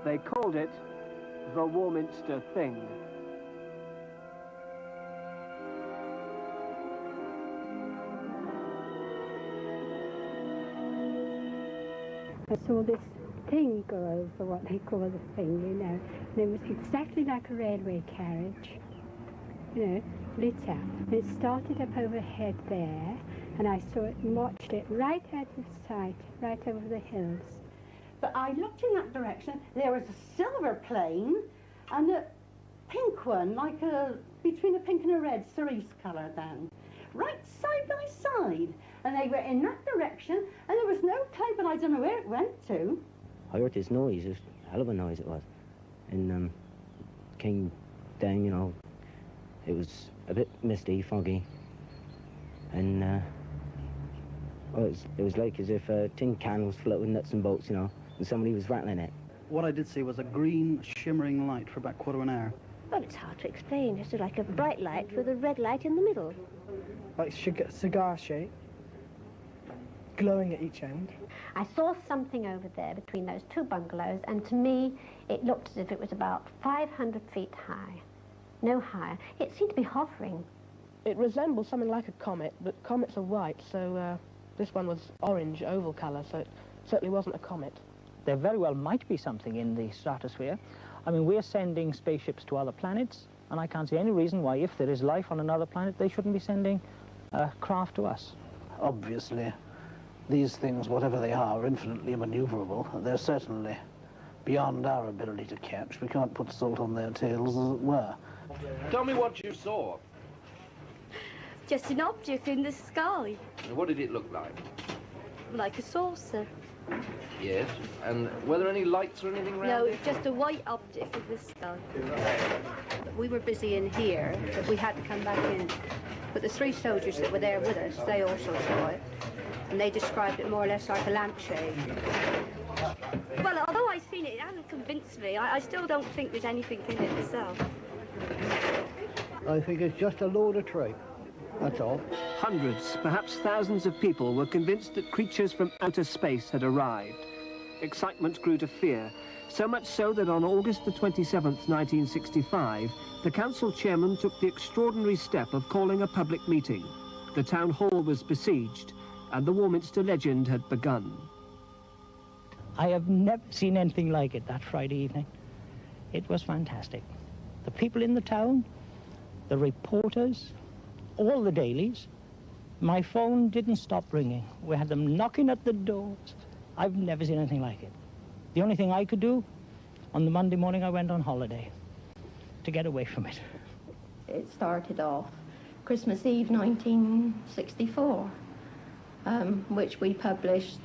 They called it the Warminster Thing. I saw this thing go over, what they call the thing, you know, and it was exactly like a railway carriage, you know, lit up. It started up overhead there, and I saw it and watched it right out of sight, right over the hills. But I looked in that direction, there was a silver plane and a pink one, like between a pink and a red cerise colour then, right side by side. And they were in that direction, and there was no cloud, but I don't know where it went to. I heard this noise, it was a hell of a noise it was. And came down, you know, it was a bit misty, foggy. And it was like as if a tin can was floating with nuts and bolts, you know, and somebody was rattling it. What I did see was a green, shimmering light for about a quarter of an hour. Well, it's hard to explain. It's like a bright light with a red light in the middle. Like cigar shape, glowing at each end. I saw something over there between those two bungalows, and to me, it looked as if it was about 500 feet high. No higher. It seemed to be hovering. It resembles something like a comet, but comets are white, so this one was orange, oval colour, so it certainly wasn't a comet. There very well might be something in the stratosphere. I mean, we're sending spaceships to other planets, and I can't see any reason why, if there is life on another planet, they shouldn't be sending craft to us. Obviously, these things, whatever they are infinitely maneuverable. They're certainly beyond our ability to catch. We can't put salt on their tails, as it were. Tell me what you saw. Just an object in the sky. And what did it look like? Like a saucer. Yes. And were there any lights or anything around No, it? it's just a white object in the sky. We were busy in here, but we had to come back in. But the three soldiers that were there with us, they also saw it. And they described it more or less like a lampshade. Well, although I've seen it, it hasn't convinced me. I still don't think there's anything in it myself. I think it's just a load of tripe. That's all. Hundreds, perhaps thousands of people were convinced that creatures from outer space had arrived. Excitement grew to fear, so much so that on August the 27th, 1965, the council chairman took the extraordinary step of calling a public meeting. The town hall was besieged, and the Warminster legend had begun. I have never seen anything like it that Friday evening. It was fantastic. The people in the town, the reporters, all the dailies. My phone didn't stop ringing. We had them knocking at the doors. I've never seen anything like it. The only thing I could do, on the Monday morning I went on holiday to get away from it. It started off Christmas Eve 1964, which we published.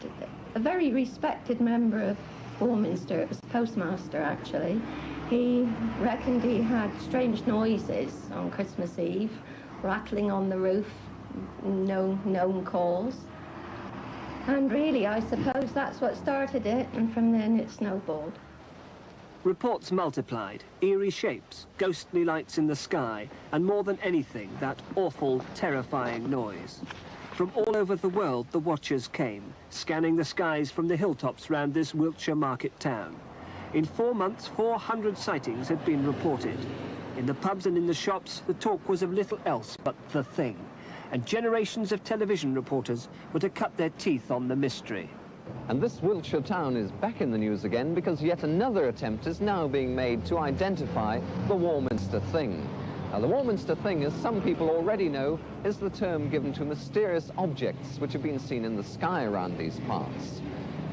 A very respected member of Warminster, it was the postmaster actually, he reckoned he had strange noises on Christmas Eve, rattling on the roof, no known cause. And really, I suppose that's what started it, and from then it snowballed. Reports multiplied, eerie shapes, ghostly lights in the sky, and more than anything, that awful, terrifying noise. From all over the world, the watchers came, scanning the skies from the hilltops round this Wiltshire market town. In 4 months, 400 sightings had been reported. In the pubs and in the shops, the talk was of little else but the thing, and generations of television reporters were to cut their teeth on the mystery. And this Wiltshire town is back in the news again because yet another attempt is now being made to identify the Warminster Thing. Now, the Warminster Thing, as some people already know, is the term given to mysterious objects which have been seen in the sky around these parts.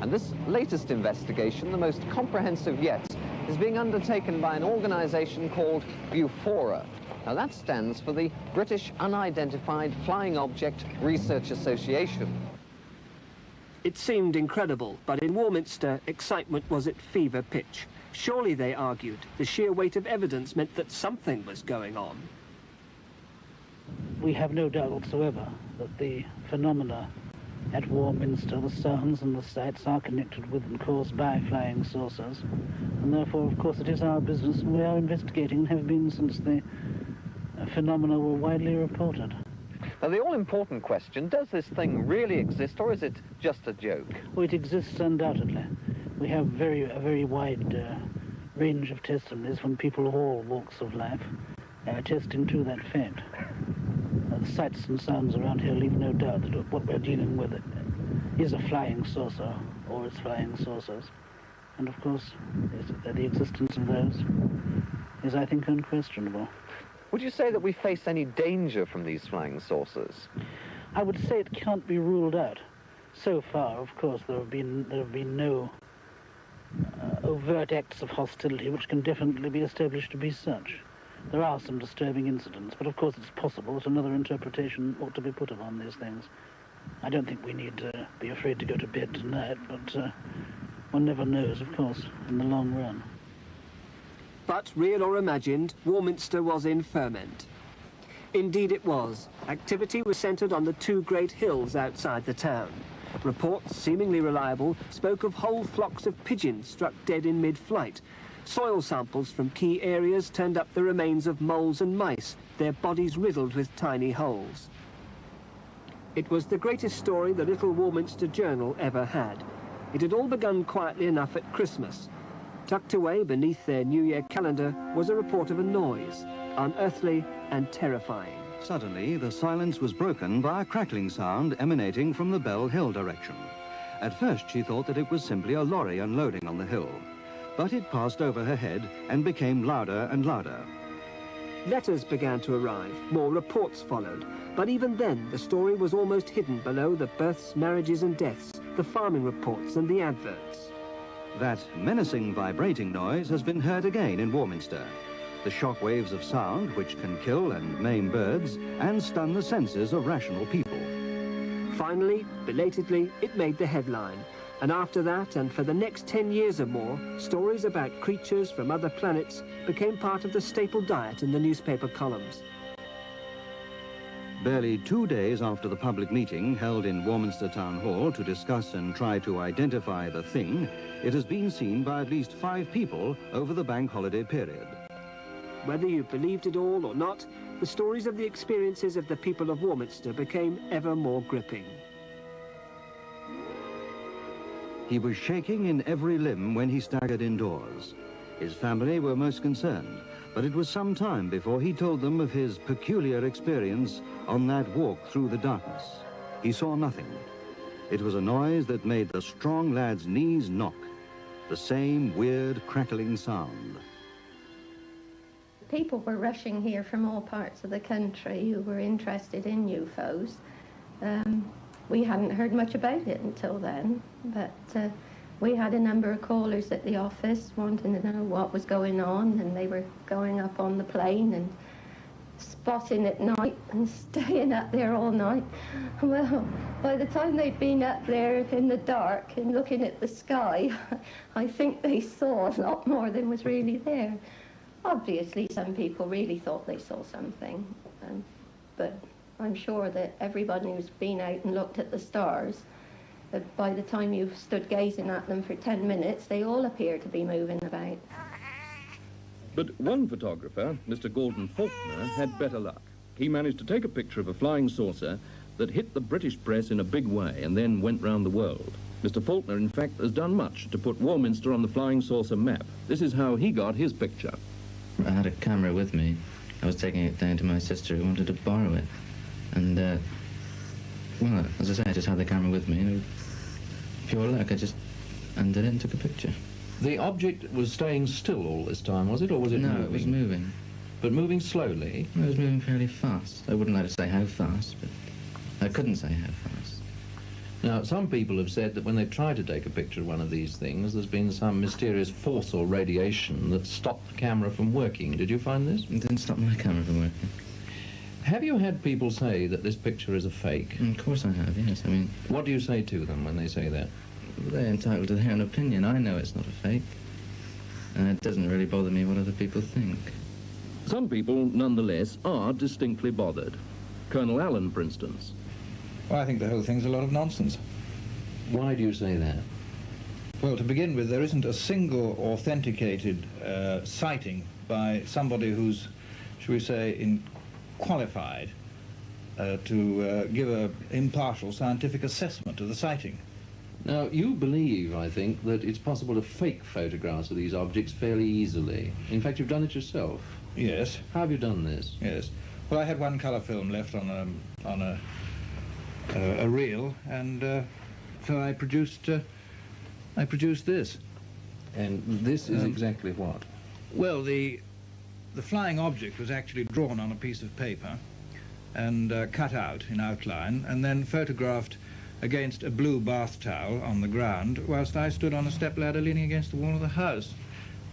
And this latest investigation, the most comprehensive yet, is being undertaken by an organisation called UFO. Now, that stands for the British Unidentified Flying Object Research Association. It seemed incredible, but in Warminster, excitement was at fever pitch. Surely, they argued, the sheer weight of evidence meant that something was going on. We have no doubt whatsoever that the phenomena at Warminster, the sounds and the sights, are connected with and caused by flying saucers. And therefore, of course, it is our business, and we are investigating and have been since the phenomena were widely reported. Now, the all-important question, does this thing really exist, or is it just a joke? Well, it exists undoubtedly. We have a very wide range of testimonies from people of all walks of life attesting to that fact. The sights and sounds around here leave no doubt that what we're dealing with is a flying saucer, or it's flying saucers. And of course, the existence of those is, I think, unquestionable. Would you say that we face any danger from these flying saucers? I would say it can't be ruled out. So far, of course, there have been no overt acts of hostility which can definitely be established to be such. There are some disturbing incidents, but of course it's possible that another interpretation ought to be put upon these things. I don't think we need to be afraid to go to bed tonight, but one never knows, of course, in the long run. But, real or imagined, Warminster was in ferment. Indeed it was. Activity was centred on the two great hills outside the town. Reports, seemingly reliable, spoke of whole flocks of pigeons struck dead in mid-flight. Soil samples from key areas turned up the remains of moles and mice, their bodies riddled with tiny holes. It was the greatest story the little Warminster Journal ever had. It had all begun quietly enough at Christmas. Tucked away beneath their New Year calendar was a report of a noise, unearthly and terrifying. Suddenly, the silence was broken by a crackling sound emanating from the Bell Hill direction. At first, she thought that it was simply a lorry unloading on the hill. But it passed over her head and became louder and louder. Letters began to arrive, more reports followed, but even then the story was almost hidden below the births, marriages and deaths, the farming reports and the adverts. That menacing vibrating noise has been heard again in Warminster. The shock waves of sound which can kill and maim birds and stun the senses of rational people. Finally, belatedly, it made the headline. And after that, and for the next 10 years or more, stories about creatures from other planets became part of the staple diet in the newspaper columns. Barely 2 days after the public meeting held in Warminster Town Hall to discuss and try to identify the thing, it has been seen by at least 5 people over the bank holiday period. Whether you believed it all or not, the stories of the experiences of the people of Warminster became ever more gripping. He was shaking in every limb when he staggered indoors. His family were most concerned, but it was some time before he told them of his peculiar experience on that walk through the darkness. He saw nothing. It was a noise that made the strong lad's knees knock. The same weird crackling sound. People were rushing here from all parts of the country who were interested in UFOs. We hadn't heard much about it until then, but we had a number of callers at the office wanting to know what was going on, and they were going up on the plane and spotting at night and staying up there all night. Well, by the time they'd been up there in the dark and looking at the sky, I think they saw a lot more than was really there. Obviously, some people really thought they saw something, but I'm sure that everybody who's been out and looked at the stars, by the time you've stood gazing at them for 10 minutes, they all appear to be moving about. But one photographer, Mr. Gordon Faulkner, had better luck. He managed to take a picture of a flying saucer that hit the British press in a big way and then went round the world. Mr. Faulkner, in fact, has done much to put Warminster on the flying saucer map. This is how he got his picture. I had a camera with me. I was taking it down to my sister who wanted to borrow it. And, well, as I say, I just had the camera with me. And pure luck, I just undid it and took a picture. The object was staying still all this time, was it, or was it moving? No, it was moving. But moving slowly? It was moving fairly fast. I wouldn't like to say how fast, but I couldn't say how fast. Now, some people have said that when they try to take a picture of one of these things, there's been some mysterious force or radiation that stopped the camera from working. Did you find this? It didn't stop my camera from working. Have you had people say that this picture is a fake? Of course I have, yes. I mean... What do you say to them when they say that? They're entitled to their own opinion. I know it's not a fake. And it doesn't really bother me what other people think. Some people, nonetheless, are distinctly bothered. Colonel Allen, for instance. Well, I think the whole thing's a lot of nonsense. Why do you say that? Well, to begin with, there isn't a single authenticated sighting by somebody who's, shall we say, qualified to give an impartial scientific assessment of the sighting. Now, you believe, I think, that it's possible to fake photographs of these objects fairly easily. In fact, you've done it yourself. Yes. How have you done this? Yes. Well, I had one colour film left on a reel, and so I produced this. And this is exactly what? Well, the flying object was actually drawn on a piece of paper and cut out in outline, and then photographed against a blue bath towel on the ground, whilst I stood on a stepladder leaning against the wall of the house.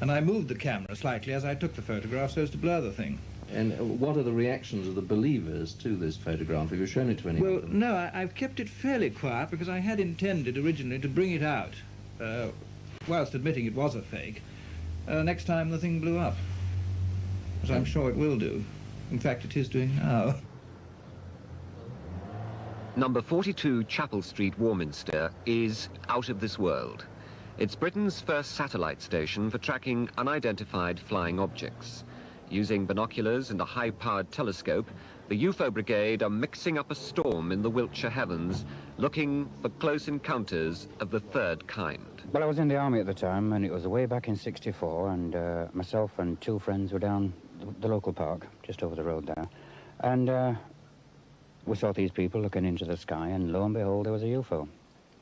And I moved the camera slightly as I took the photograph so as to blur the thing. And what are the reactions of the believers to this photograph? Have you shown it to anyone? Well, no, I've kept it fairly quiet because I had intended originally to bring it out, whilst admitting it was a fake, next time the thing blew up, as I'm sure it will do. In fact, it is doing now. Number 42 Chapel Street, Warminster, is out of this world. It's Britain's first satellite station for tracking unidentified flying objects. Using binoculars and a high-powered telescope, the UFO brigade are mixing up a storm in the Wiltshire heavens, looking for close encounters of the third kind. Well, I was in the army at the time, and it was way back in '64, and myself and two friends were down the local park, just over the road there, and we saw these people looking into the sky, and lo and behold, there was a UFO.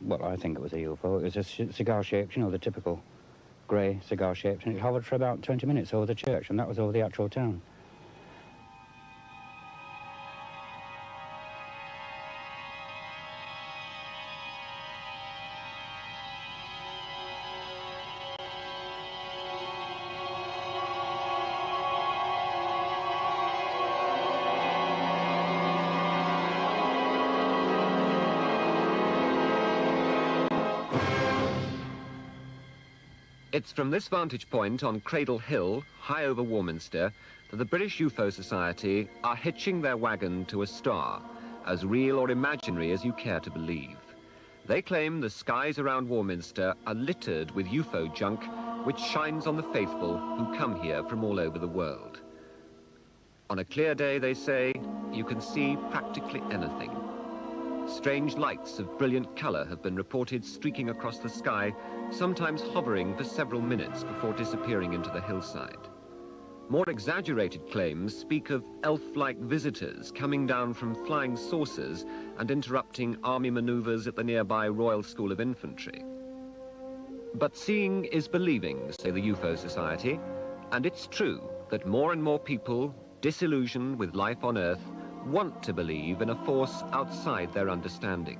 Well, I think it was a UFO. It was a cigar-shaped, you know, the typical grey cigar-shaped, and it hovered for about 20 minutes over the church, and that was over the actual town. It's from this vantage point on Cradle Hill, high over Warminster, that the British UFO Society are hitching their wagon to a star, as real or imaginary as you care to believe. They claim the skies around Warminster are littered with UFO junk, which shines on the faithful who come here from all over the world. On a clear day, they say, you can see practically anything. Strange lights of brilliant colour have been reported streaking across the sky, sometimes hovering for several minutes before disappearing into the hillside. More exaggerated claims speak of elf-like visitors coming down from flying saucers and interrupting army manoeuvres at the nearby Royal School of Infantry. But seeing is believing, say the UFO Society, and it's true that more and more people, disillusioned with life on Earth, want to believe in a force outside their understanding.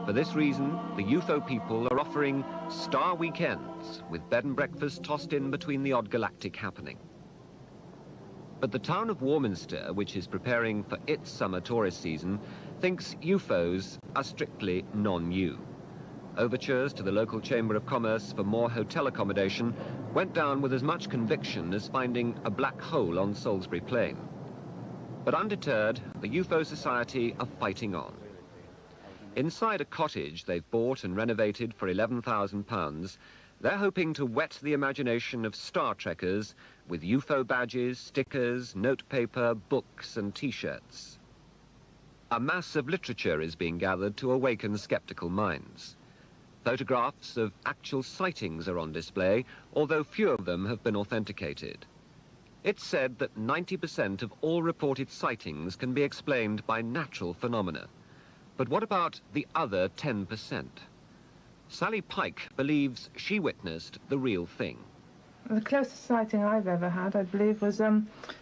For this reason, the UFO people are offering star weekends with bed and breakfast tossed in between the odd galactic happening. But the town of Warminster, which is preparing for its summer tourist season, thinks UFOs are strictly non-new. Overtures to the local Chamber of Commerce for more hotel accommodation went down with as much conviction as finding a black hole on Salisbury Plain. But undeterred, the UFO Society are fighting on. Inside a cottage they've bought and renovated for £11,000, they're hoping to whet the imagination of Star Trekkers with UFO badges, stickers, notepaper, books and T-shirts. A mass of literature is being gathered to awaken skeptical minds. Photographs of actual sightings are on display, although few of them have been authenticated. It's said that 90% of all reported sightings can be explained by natural phenomena. But what about the other 10%? Sally Pike believes she witnessed the real thing. The closest sighting I've ever had, I believe, was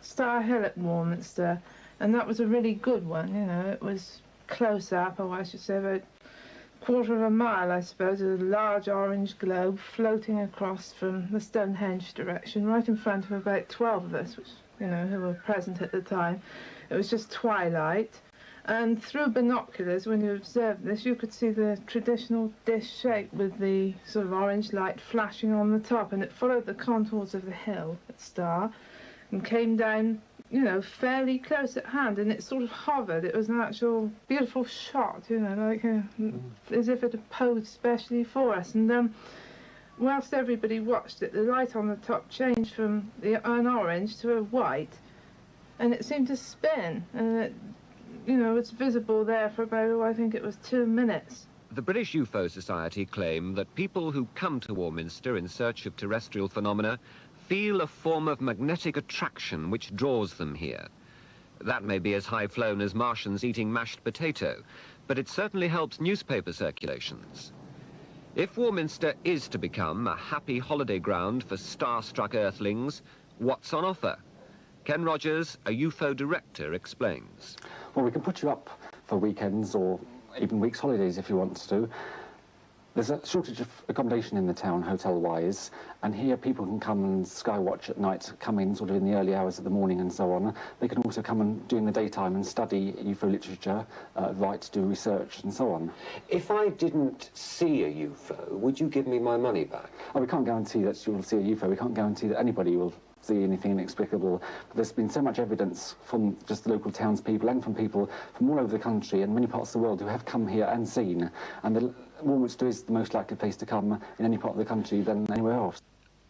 Star Hill at Warminster, and that was a really good one, you know. It was close up, or I should say about a quarter of a mile, I suppose, with a large orange globe floating across from the Stonehenge direction, right in front of about 12 of us, which, you know, who were present at the time. It was just twilight. And through binoculars, when you observed this, you could see the traditional dish shape with the sort of orange light flashing on the top, and it followed the contours of the hill at Star and came down, you know, fairly close at hand, and it sort of hovered. It was an actual beautiful shot, you know, like as if it had posed specially for us. And whilst everybody watched it, the light on the top changed from an orange to a white, and it seemed to spin, and it, you know, it's visible there for about, I think it was 2 minutes. The British UFO Society claim that people who come to Warminster in search of terrestrial phenomena feel a form of magnetic attraction which draws them here. That may be as high-flown as Martians eating mashed potato, but it certainly helps newspaper circulations. If Warminster is to become a happy holiday ground for star-struck earthlings, what's on offer? Ken Rogers, a UFO director, explains. Well, we can put you up for weekends or even weeks' holidays if you want to. There's a shortage of accommodation in the town, hotel-wise, and here people can come and skywatch at night, come in sort of in the early hours of the morning and so on. They can also come and during the daytime and study UFO literature, write, do research and so on. If I didn't see a UFO, would you give me my money back? Oh, we can't guarantee that you'll see a UFO. We can't guarantee that anybody will see anything inexplicable. But there's been so much evidence from just the local townspeople and from people from all over the country and many parts of the world who have come here and seen. And Warminster is the most likely place to come in any part of the country than anywhere else.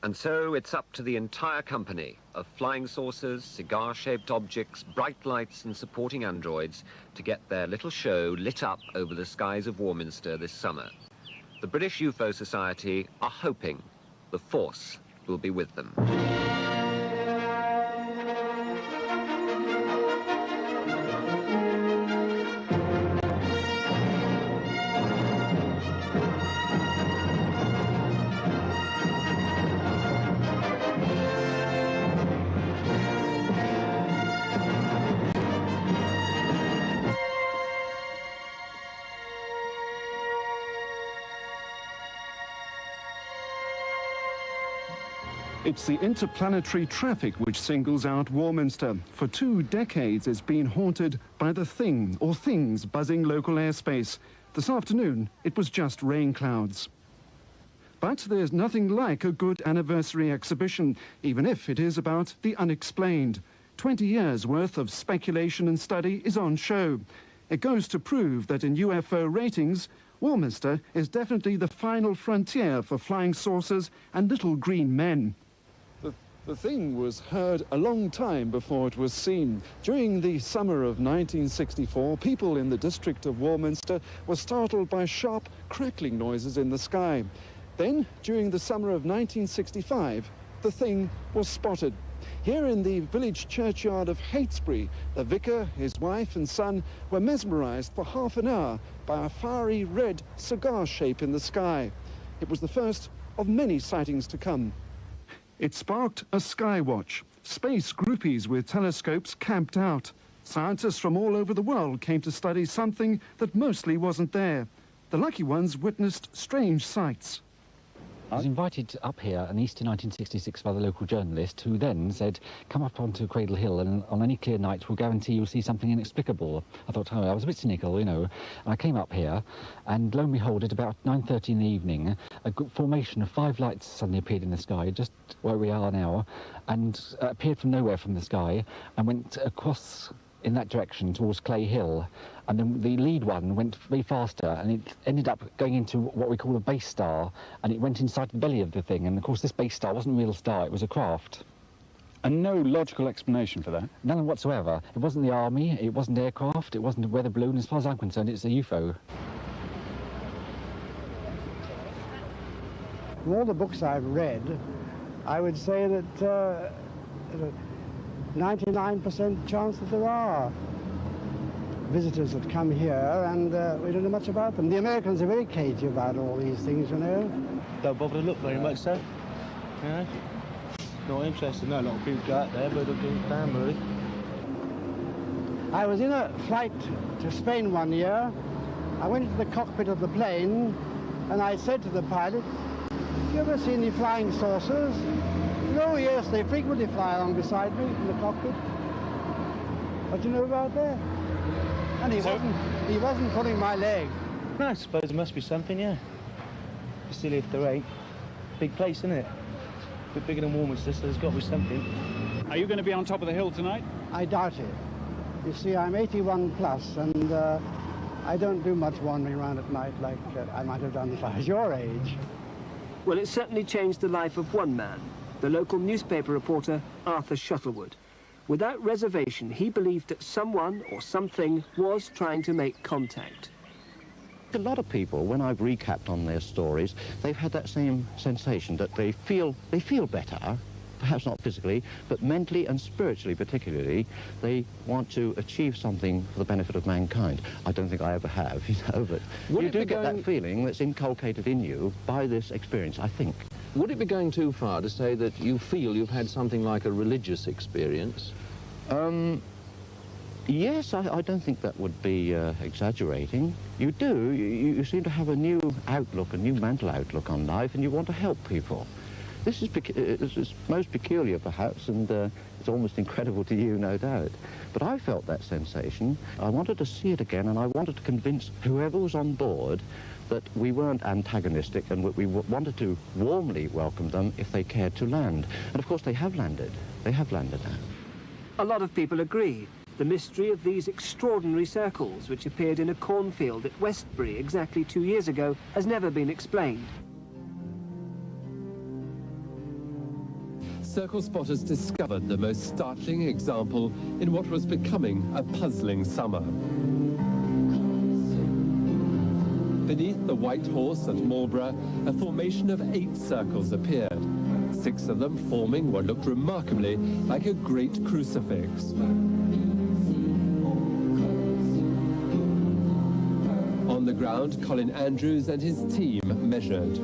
And so it's up to the entire company of flying saucers, cigar-shaped objects, bright lights and supporting androids to get their little show lit up over the skies of Warminster this summer. The British UFO Society are hoping the force will be with them. It's the interplanetary traffic which singles out Warminster. For 2 decades, it's been haunted by the thing or things buzzing local airspace. This afternoon, it was just rain clouds. But there's nothing like a good anniversary exhibition, even if it is about the unexplained. 20 years' worth of speculation and study is on show. It goes to prove that in UFO ratings, Warminster is definitely the final frontier for flying saucers and little green men. The thing was heard a long time before it was seen. During the summer of 1964, people in the district of Warminster were startled by sharp crackling noises in the sky. Then, during the summer of 1965, the thing was spotted. Here in the village churchyard of Heytesbury, the vicar, his wife and son were mesmerised for half an hour by a fiery red cigar shape in the sky. It was the first of many sightings to come. It sparked a skywatch. Space groupies with telescopes camped out. Scientists from all over the world came to study something that mostly wasn't there. The lucky ones witnessed strange sights. I was invited up here in Easter 1966 by the local journalist who then said, come up onto Cradle Hill and on any clear night we'll guarantee you'll see something inexplicable. I thought, oh, I was a bit cynical, you know. And I came up here and lo and behold, at about 9:30 in the evening, a formation of 5 lights suddenly appeared in the sky, just where we are now, and appeared from nowhere from the sky and went across in that direction towards Clay Hill. And then the lead one went very faster and it ended up going into what we call a base star, and it went inside the belly of the thing. And of course this base star wasn't a real star, it was a craft. And no logical explanation for that? None whatsoever. It wasn't the army, it wasn't aircraft, it wasn't a weather balloon. As far as I'm concerned, it's a UFO. From all the books I've read, I would say that 99% chance that there are visitors that come here, and we don't know much about them. The Americans are very cagey about all these things, you know. Don't bother to look very much, so. You know, not interested. No, a lot of people go out there, but they'll do damn really. I was in a flight to Spain one year. I went into the cockpit of the plane, and I said to the pilot, "You ever see any flying saucers?" "Oh, yes, they frequently fly along beside me in the cockpit." What do you know about that? And he wasn't pulling my leg. No, I suppose there must be something, yeah. Be silly if there ain't. Big place, isn't it? A bit bigger than Warminster, so there's got to be something. Are you going to be on top of the hill tonight? I doubt it. You see, I'm 81 plus, and I don't do much wandering around at night like I might have done if I was your age. Well, it certainly changed the life of one man, the local newspaper reporter, Arthur Shuttlewood. Without reservation, he believed that someone or something was trying to make contact. A lot of people, when I've recapped on their stories, they've had that same sensation that they feel better, perhaps not physically, but mentally and spiritually particularly. They want to achieve something for the benefit of mankind. I don't think I ever have, you know, but you do get that feeling that's inculcated in you by this experience, I think. Would it be going too far to say that you feel you've had something like a religious experience? Yes, I don't think that would be exaggerating. You do. You seem to have a new outlook, a new mental outlook on life, and you want to help people. This is most peculiar, perhaps, and it's almost incredible to you, no doubt. But I felt that sensation. I wanted to see it again, and I wanted to convince whoever was on board that we weren't antagonistic and we wanted to warmly welcome them if they cared to land. And of course, they have landed. They have landed now. A lot of people agree. The mystery of these extraordinary circles, which appeared in a cornfield at Westbury exactly 2 years ago, has never been explained. Circle spotters discovered the most startling example in what was becoming a puzzling summer. Beneath the White Horse at Marlborough, a formation of 8 circles appeared, 6 of them forming what looked remarkably like a great crucifix. On the ground, Colin Andrews and his team measured,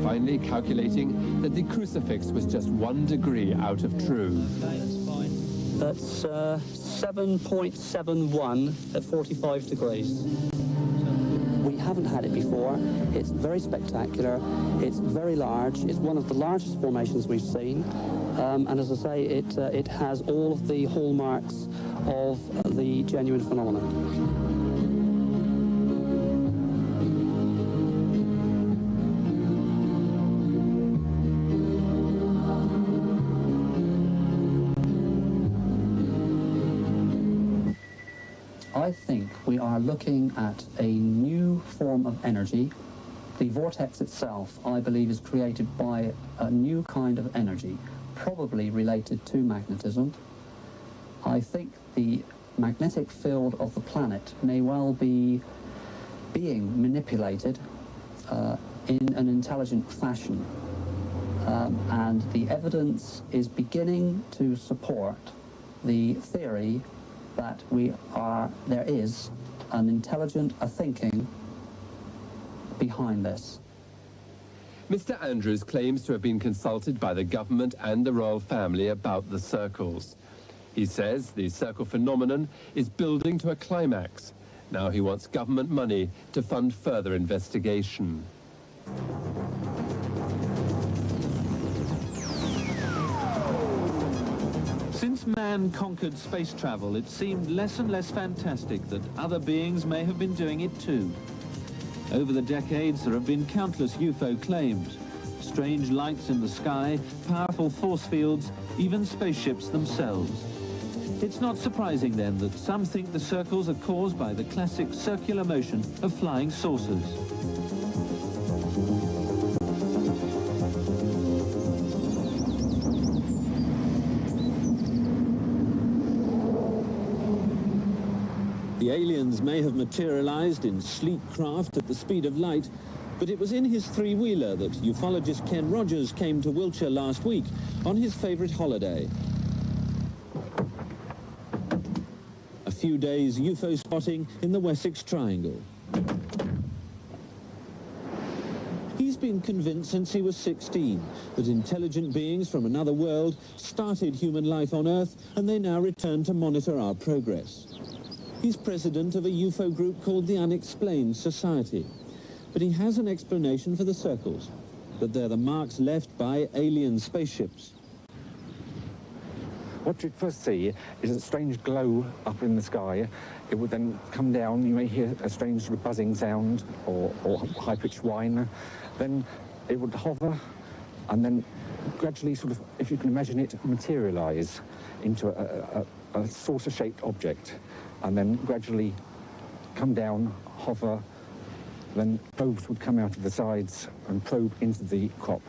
finally calculating that the crucifix was just 1 degree out of true. That's 7.71 at 45 degrees. We haven't had it before. It's very spectacular. It's very large. It's one of the largest formations we've seen. And as I say, it has all of the hallmarks of the genuine phenomenon. I think we are looking at a new form of energy. The vortex itself, I believe, is created by a new kind of energy, probably related to magnetism. I think the magnetic field of the planet may well be being manipulated in an intelligent fashion. And the evidence is beginning to support the theory that there is an intelligent, a thinking behind this. Mr. Andrews claims to have been consulted by the government and the royal family about the circles. He says the circle phenomenon is building to a climax. Now he wants government money to fund further investigation. Since man conquered space travel, it seemed less and less fantastic that other beings may have been doing it too. Over the decades, there have been countless UFO claims. Strange lights in the sky, powerful force fields, even spaceships themselves. It's not surprising then that some think the circles are caused by the classic circular motion of flying saucers. The aliens may have materialized in sleek craft at the speed of light, but it was in his three-wheeler that ufologist Ken Rogers came to Wiltshire last week on his favorite holiday. A few days UFO spotting in the Wessex Triangle. He's been convinced since he was 16 that intelligent beings from another world started human life on Earth, and they now return to monitor our progress. He's president of a UFO group called the Unexplained Society. But he has an explanation for the circles, that they're the marks left by alien spaceships. What you'd first see is a strange glow up in the sky. It would then come down, you may hear a strange sort of buzzing sound or high-pitched whine. Then it would hover and then gradually sort of, if you can imagine it, materialize into a saucer-shaped object, and then gradually come down, hover, then probes would come out of the sides and probe into the crop.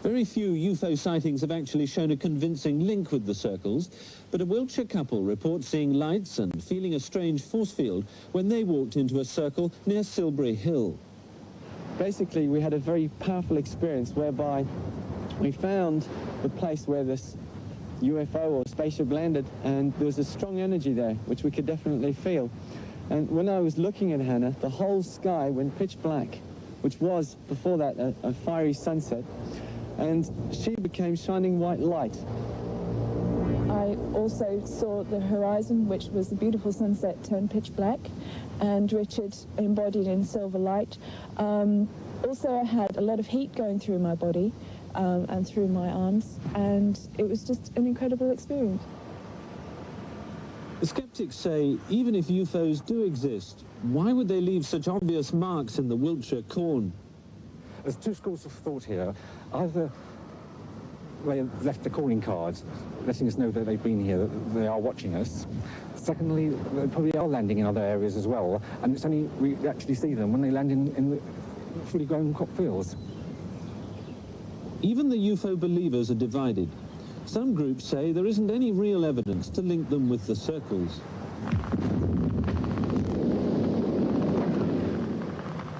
Very few UFO sightings have actually shown a convincing link with the circles, but a Wiltshire couple reports seeing lights and feeling a strange force field when they walked into a circle near Silbury Hill. Basically, we had a very powerful experience whereby we found the place where this UFO or spaceship landed, and there was a strong energy there, which we could definitely feel. And when I was looking at Hannah, the whole sky went pitch black, which was, before that, a fiery sunset, and she became shining white light. I also saw the horizon, which was the beautiful sunset, turn pitch black, and Richard embodied in silver light. Also, I had a lot of heat going through my body and through my arms, and it was just an incredible experience. The skeptics say even if UFOs do exist, why would they leave such obvious marks in the Wiltshire corn? There's two schools of thought here. Either they left the calling cards, letting us know that they've been here, that they are watching us. Secondly, they probably are landing in other areas as well, and it's only we actually see them when they land in the fully grown crop fields. Even the UFO believers are divided. Some groups say there isn't any real evidence to link them with the circles.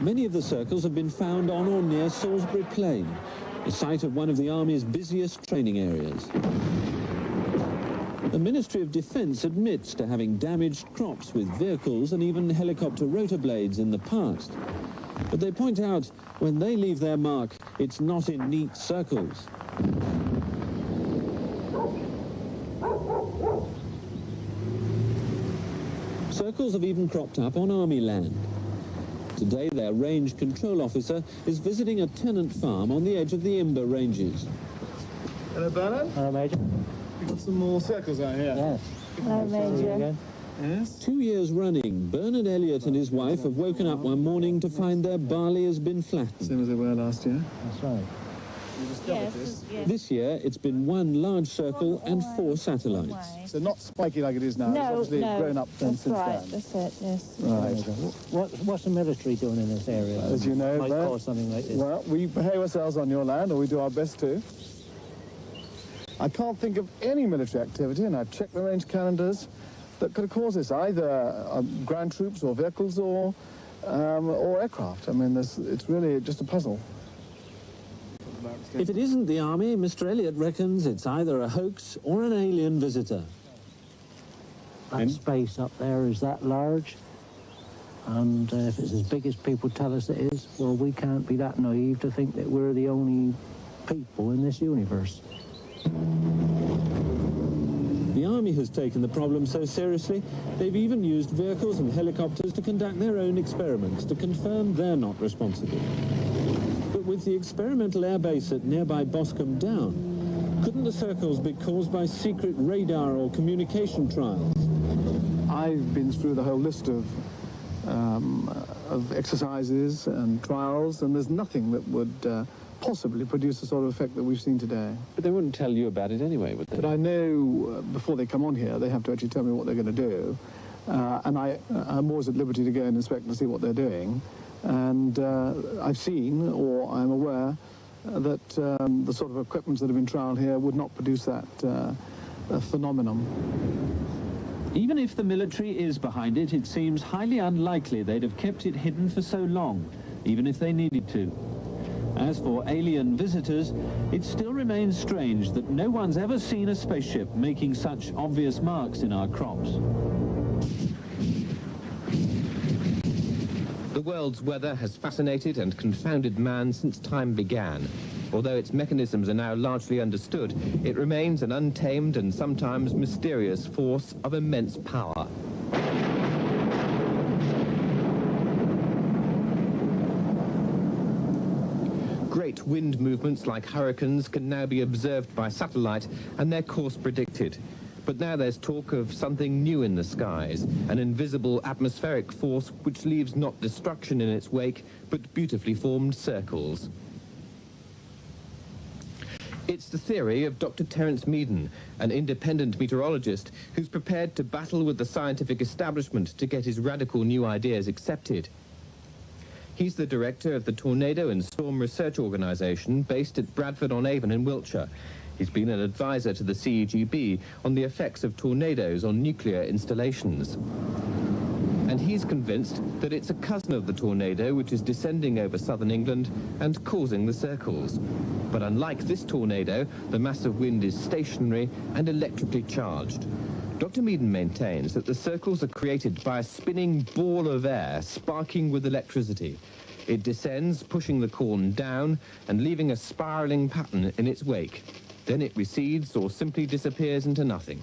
Many of the circles have been found on or near Salisbury Plain, the site of one of the Army's busiest training areas. The Ministry of Defence admits to having damaged crops with vehicles and even helicopter rotor blades in the past. But they point out when they leave their mark, it's not in neat circles. Circles have even cropped up on Army land. Today, their range control officer is visiting a tenant farm on the edge of the Imber Ranges. Hello, Bernard. Hello, Major. We've got some more circles out here. Yes. Hello, Major. Yes? 2 years running, Bernard Elliott and his wife have woken up one morning to find their barley has been flattened. Same as they were last year. That's right. You discovered this. This year, it's been one large circle and 4 satellites. So not spiky like it is now. No, it's obviously no. grown up since Right, then. that's it, yes. Right. What's the military doing in this area? As you know, might Bert, cause something like this. Well, we behave ourselves on your land, or we do our best to. I can't think of any military activity, and I've checked the range calendars, that could have caused this, either ground troops or vehicles or aircraft. I mean, it's really just a puzzle. If it isn't the Army, Mr. Elliott reckons it's either a hoax or an alien visitor. That space up there is that large, and if it's as big as people tell us it is, well, we can't be that naive to think that we're the only people in this universe. The Army has taken the problem so seriously, they've even used vehicles and helicopters to conduct their own experiments to confirm they're not responsible. But with the experimental airbase at nearby Boscombe Down, couldn't the circles be caused by secret radar or communication trials? I've been through the whole list of exercises and trials, and there's nothing that would possibly produce the sort of effect that we've seen today. But they wouldn't tell you about it anyway, would they? But I know before they come on here, they have to actually tell me what they're going to do. And I'm always at liberty to go and inspect and see what they're doing. And I've seen, or I'm aware, that the sort of equipment that have been trialled here would not produce that phenomenon. Even if the military is behind it, it seems highly unlikely they'd have kept it hidden for so long, even if they needed to. As for alien visitors, it still remains strange that no one's ever seen a spaceship making such obvious marks in our crops. The world's weather has fascinated and confounded man since time began. Although its mechanisms are now largely understood, it remains an untamed and sometimes mysterious force of immense power. Great wind movements like hurricanes can now be observed by satellite and their course predicted. But now there's talk of something new in the skies, an invisible atmospheric force which leaves not destruction in its wake, but beautifully formed circles. It's the theory of Dr. Terence Meaden, an independent meteorologist who's prepared to battle with the scientific establishment to get his radical new ideas accepted. He's the director of the Tornado and Storm Research Organisation based at Bradford-on-Avon in Wiltshire. He's been an advisor to the CEGB on the effects of tornadoes on nuclear installations. And he's convinced that it's a cousin of the tornado which is descending over southern England and causing the circles. But unlike this tornado, the mass of wind is stationary and electrically charged. Dr. Meaden maintains that the circles are created by a spinning ball of air sparking with electricity. It descends, pushing the corn down and leaving a spiralling pattern in its wake. Then it recedes or simply disappears into nothing.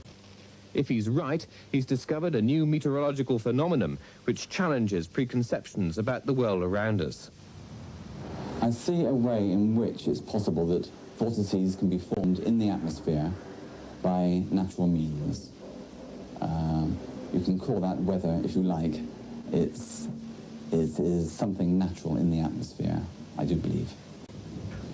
If he's right, he's discovered a new meteorological phenomenon which challenges preconceptions about the world around us. I see a way in which it's possible that vortices can be formed in the atmosphere by natural means. You can call that weather if you like. It is something natural in the atmosphere, I do believe.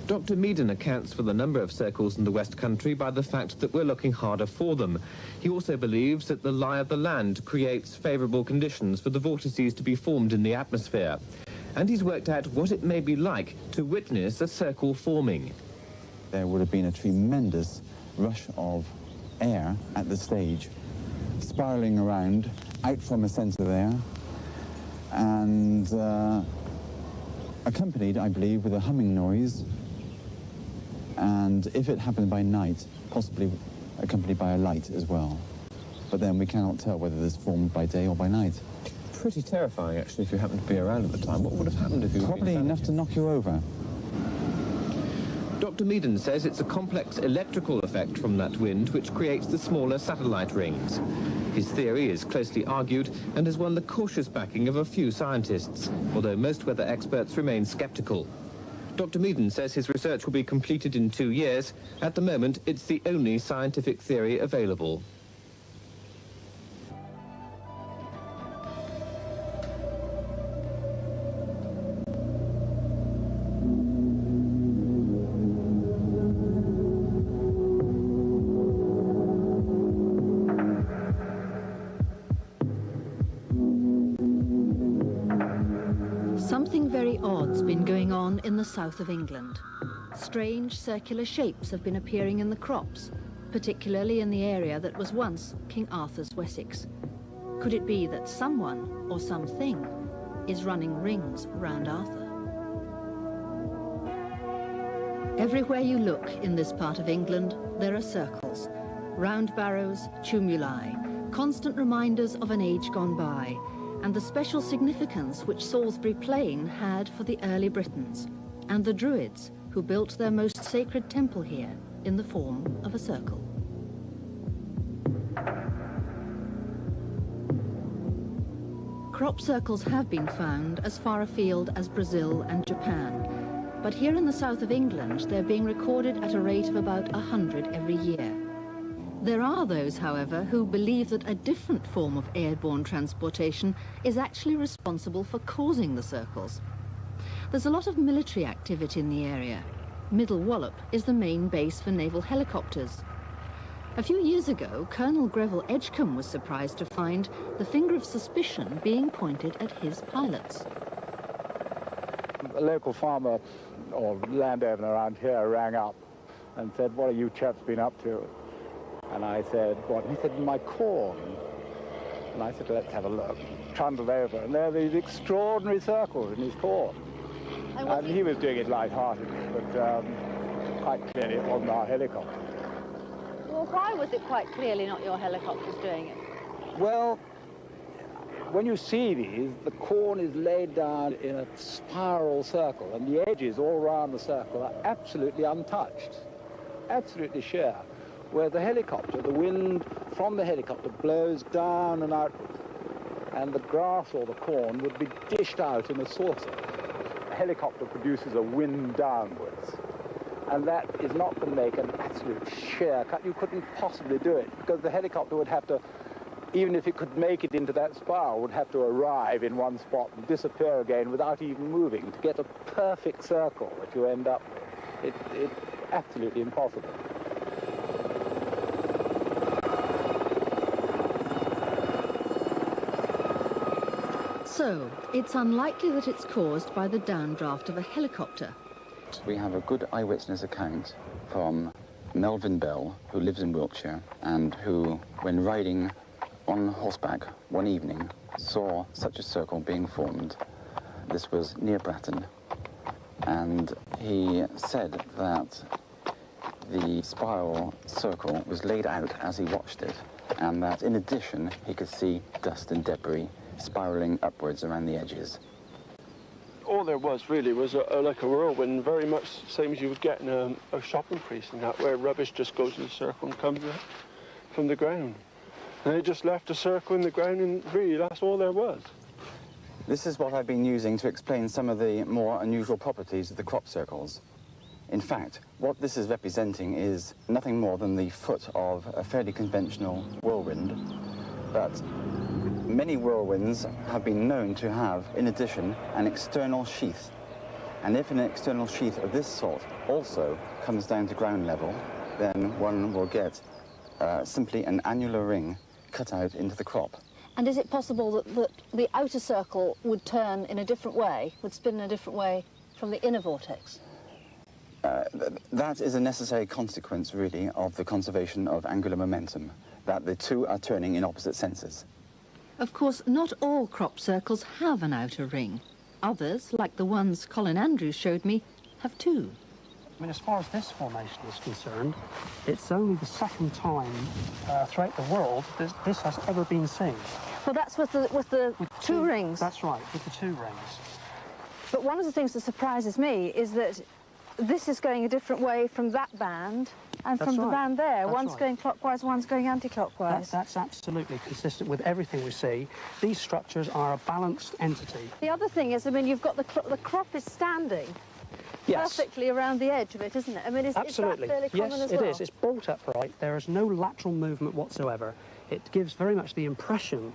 Dr. Meaden accounts for the number of circles in the West Country by the fact that we're looking harder for them. He also believes that the lie of the land creates favourable conditions for the vortices to be formed in the atmosphere. And he's worked out what it may be like to witness a circle forming. There would have been a tremendous rush of air at the stage, spiralling around, out from a centre there, and accompanied, I believe, with a humming noise, and if it happened by night, possibly accompanied by a light as well. But then we cannot tell whether this formed by day or by night. Pretty terrifying, actually, if you happened to be around at the time. What would have happened if you... Probably enough to knock you over. Dr. Meaden says it's a complex electrical effect from that wind which creates the smaller satellite rings. His theory is closely argued and has won the cautious backing of a few scientists, although most weather experts remain sceptical. Dr. Meaden says his research will be completed in 2 years. At the moment, it's the only scientific theory available. Something very odd's been going on in the south of England. Strange circular shapes have been appearing in the crops, particularly in the area that was once King Arthur's Wessex. Could it be that someone or something is running rings round Arthur? Everywhere you look in this part of England, there are circles, round barrows, tumuli, constant reminders of an age gone by, and the special significance which Salisbury Plain had for the early Britons, and the Druids who built their most sacred temple here in the form of a circle. Crop circles have been found as far afield as Brazil and Japan, but here in the south of England they're being recorded at a rate of about 100 every year. There are those, however, who believe that a different form of airborne transportation is actually responsible for causing the circles. There's a lot of military activity in the area. Middle Wallop is the main base for naval helicopters. A few years ago, Colonel Greville Edgecombe was surprised to find the finger of suspicion being pointed at his pilots. A local farmer or landowner around here rang up and said, "What have you chaps been up to?" And I said, "What?" And he said, "My corn." And I said, "Let's have a look." Trundled over, and there are these extraordinary circles in his corn. And he was doing it light-heartedly, but quite clearly it wasn't our helicopter. Well, why was it quite clearly not your helicopters doing it? Well, when you see these, the corn is laid down in a spiral circle, and the edges all around the circle are absolutely untouched, absolutely sheer. Where the helicopter, the wind from the helicopter blows down and out, and the grass or the corn would be dished out in a saucer. A helicopter produces a wind downwards, and that is not going to make an absolute sheer cut. You couldn't possibly do it, because the helicopter would have to, even if it could make it into that spiral, would have to arrive in one spot and disappear again without even moving to get a perfect circle that you end up with. It's absolutely impossible. So, it's unlikely that it's caused by the downdraft of a helicopter. We have a good eyewitness account from Melvin Bell, who lives in Wiltshire, and who, when riding on horseback one evening, saw such a circle being formed. This was near Bratton, and he said that the spiral circle was laid out as he watched it, and that in addition he could see dust and debris spiraling upwards around the edges. All there was really was like a whirlwind, very much the same as you would get in a shopping precinct, where rubbish just goes in a circle and comes out from the ground. And it just left a circle in the ground, and really that's all there was. This is what I've been using to explain some of the more unusual properties of the crop circles. In fact, what this is representing is nothing more than the foot of a fairly conventional whirlwind, but many whirlwinds have been known to have, in addition, an external sheath. And if an external sheath of this sort also comes down to ground level, then one will get simply an annular ring cut out into the crop. And is it possible that the outer circle would turn in a different way, would spin in a different way from the inner vortex? That is a necessary consequence, really, of the conservation of angular momentum, that the two are turning in opposite senses. Of course, not all crop circles have an outer ring. Others, like the ones Colin Andrews showed me, have two. I mean, as far as this formation is concerned, it's only the second time throughout the world this has ever been seen. Well, that's with the two rings. That's right, with the two rings. But one of the things that surprises me is that this is going a different way from that band and from the band there. One's going clockwise, one's going anti-clockwise. That's absolutely consistent with everything we see. These structures are a balanced entity. The other thing is, I mean, you've got the crop is standing perfectly around the edge of it, isn't it? I mean, is that fairly common as well? Yes, it is. It's bolt upright. There is no lateral movement whatsoever. It gives very much the impression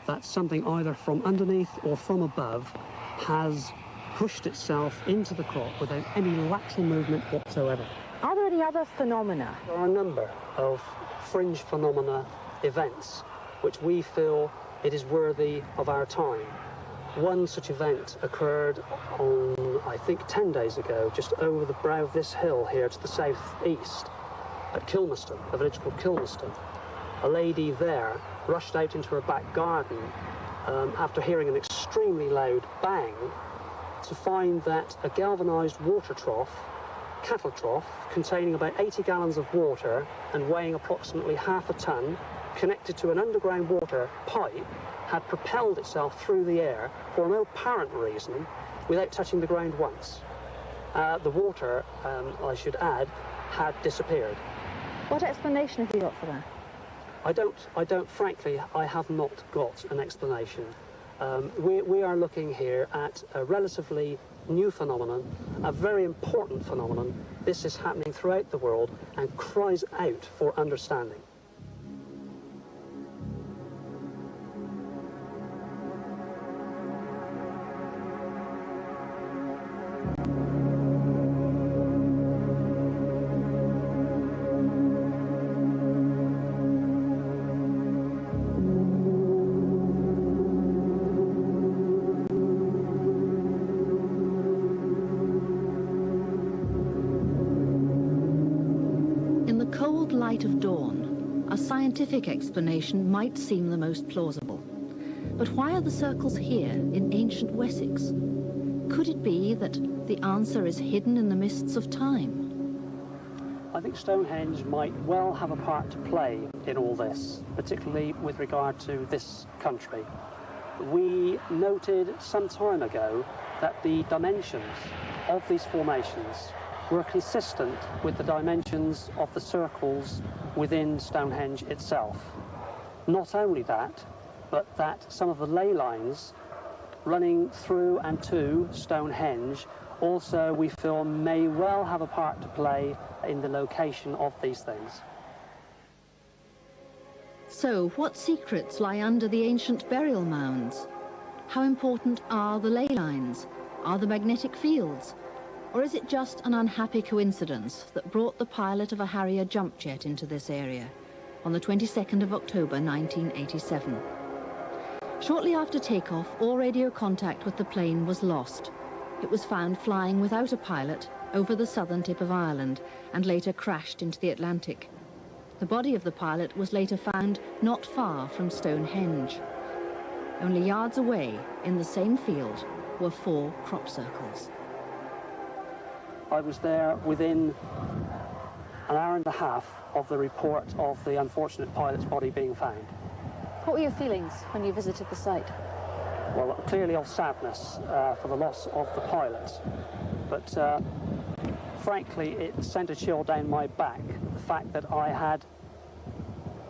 that something either from underneath or from above has pushed itself into the crop without any lateral movement whatsoever. Are there any other phenomena? There are a number of fringe phenomena events which we feel it is worthy of our time. One such event occurred on, I think, 10 days ago, just over the brow of this hill here to the southeast at Kilmerston, a village called Kilmerston. A lady there rushed out into her back garden after hearing an extremely loud bang to find that a galvanised water trough, cattle trough, containing about 80 gallons of water and weighing approximately half a tonne, connected to an underground water pipe, had propelled itself through the air for no apparent reason without touching the ground once. The water, I should add, had disappeared. What explanation have you got for that? Frankly, I have not got an explanation. We are looking here at a relatively new phenomenon, a very important phenomenon. This is happening throughout the world and cries out for understanding. Light of dawn, a scientific explanation might seem the most plausible. But why are the circles here in ancient Wessex? Could it be that the answer is hidden in the mists of time? I think Stonehenge might well have a part to play in all this, particularly with regard to this country. We noted some time ago that the dimensions of these formations were consistent with the dimensions of the circles within Stonehenge itself. Not only that, but that some of the ley lines running through and to Stonehenge also, we feel, may well have a part to play in the location of these things. So, what secrets lie under the ancient burial mounds? How important are the ley lines? Are the magnetic fields? Or is it just an unhappy coincidence that brought the pilot of a Harrier jump jet into this area on the 22nd of October 1987? Shortly after takeoff, all radio contact with the plane was lost. It was found flying without a pilot over the southern tip of Ireland and later crashed into the Atlantic. The body of the pilot was later found not far from Stonehenge. Only yards away, in the same field, were 4 crop circles. I was there within an hour and a half of the report of the unfortunate pilot's body being found. What were your feelings when you visited the site? Well, clearly of sadness for the loss of the pilot, but frankly it sent a chill down my back, the fact that I had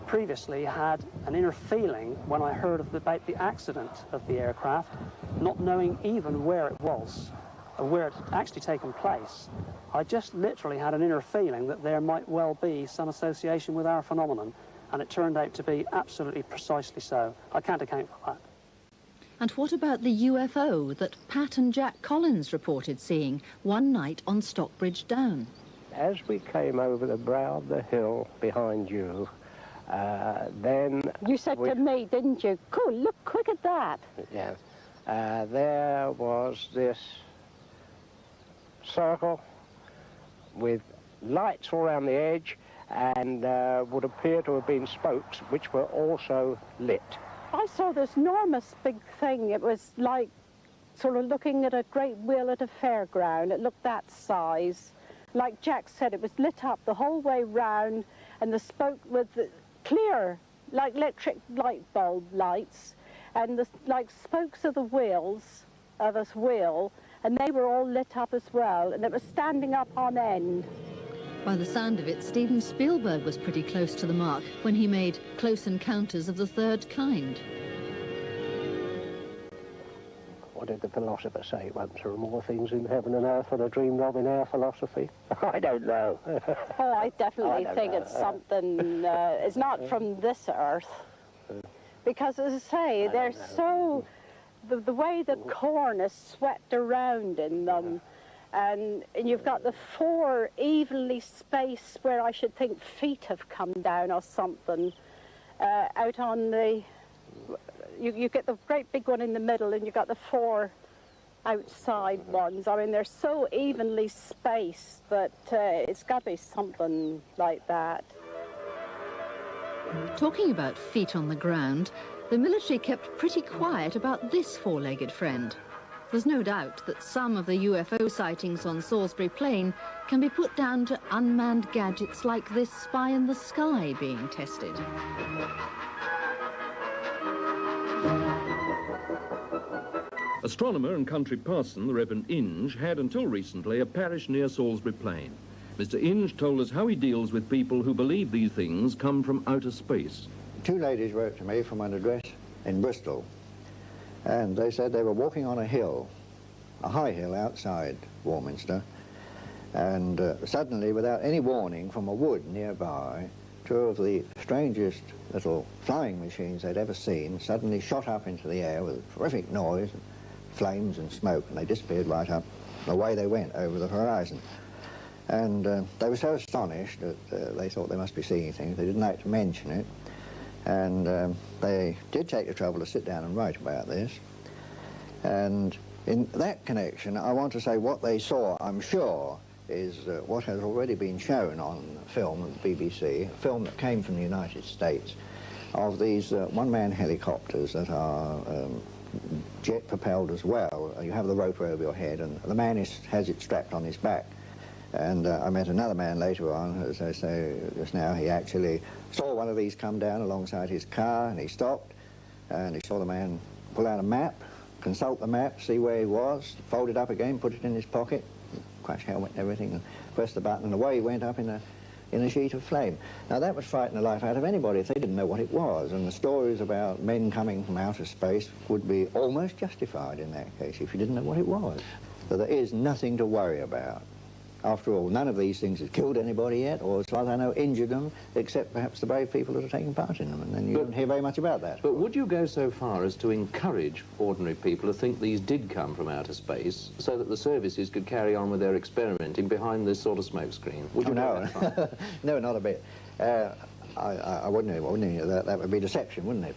previously had an inner feeling when I heard about the accident of the aircraft, not knowing even where it was, or where it had actually taken place. I just literally had an inner feeling that there might well be some association with our phenomenon, and it turned out to be absolutely precisely so. I can't account for that. And what about the UFO that Pat and Jack Collins reported seeing one night on Stockbridge Down? As we came over the brow of the hill behind you, then... You said to me, didn't you? Cool, look quick at that. Yes. There was this circle with lights all around the edge and would appear to have been spokes which were also lit. I saw this enormous big thing. It was like sort of looking at a great wheel at a fairground. It looked that size. Like Jack said, it was lit up the whole way round, and the spoke with the clear, like electric light bulb lights, and the like spokes of the wheels of this wheel, and they were all lit up as well, and it was standing up on end. By the sound of it, Steven Spielberg was pretty close to the mark when he made Close Encounters of the Third Kind. What did the philosopher say once? There are more things in heaven and earth than are dreamed of in our philosophy. I don't know. Oh, I definitely think it's something, it's not from this earth. Because, as I say, they're so... The way the corn is swept around in them, and you've got the 4 evenly spaced where I should think feet have come down or something, out on the... You get the great big one in the middle, and you've got the 4 outside ones. I mean, they're so evenly spaced that it's got to be something like that. Talking about feet on the ground, the military kept pretty quiet about this 4-legged friend. There's no doubt that some of the UFO sightings on Salisbury Plain can be put down to unmanned gadgets like this spy in the sky being tested. Astronomer and country parson, the Reverend Inge, had until recently a parish near Salisbury Plain. Mr. Inge told us how he deals with people who believe these things come from outer space. 2 ladies wrote to me from an address in Bristol, and they said they were walking on a hill, a high hill outside Warminster, and suddenly, without any warning from a wood nearby, 2 of the strangest little flying machines they'd ever seen suddenly shot up into the air with a terrific noise, flames and smoke, and they disappeared right up. Away they went over the horizon. And they were so astonished that they thought they must be seeing things. They didn't like to mention it. And they did take the trouble to sit down and write about this. And in that connection, I want to say what they saw, I'm sure, is what has already been shown on film at the BBC, a film that came from the United States, of these one-man helicopters that are jet-propelled as well. You have the rotor over your head, and the man has it strapped on his back. And I met another man later on, as I say just now, he actually saw one of these come down alongside his car, and he stopped, and he saw the man pull out a map, consult the map, see where he was, fold it up again, put it in his pocket, crash helmet and everything, and press the button, and away he went up in a sheet of flame. Now that would frighten the life out of anybody if they didn't know what it was, and the stories about men coming from outer space would be almost justified in that case if you didn't know what it was. So there is nothing to worry about. After all, none of these things has killed anybody yet, or as far as I know, injured them, except perhaps the brave people that are taking part in them, and then you don't hear very much about that. But would you go so far as to encourage ordinary people to think these did come from outer space, so that the services could carry on with their experimenting behind this sort of smoke screen? Would you go that far? No, not a bit. I wouldn't. That would be deception, wouldn't it?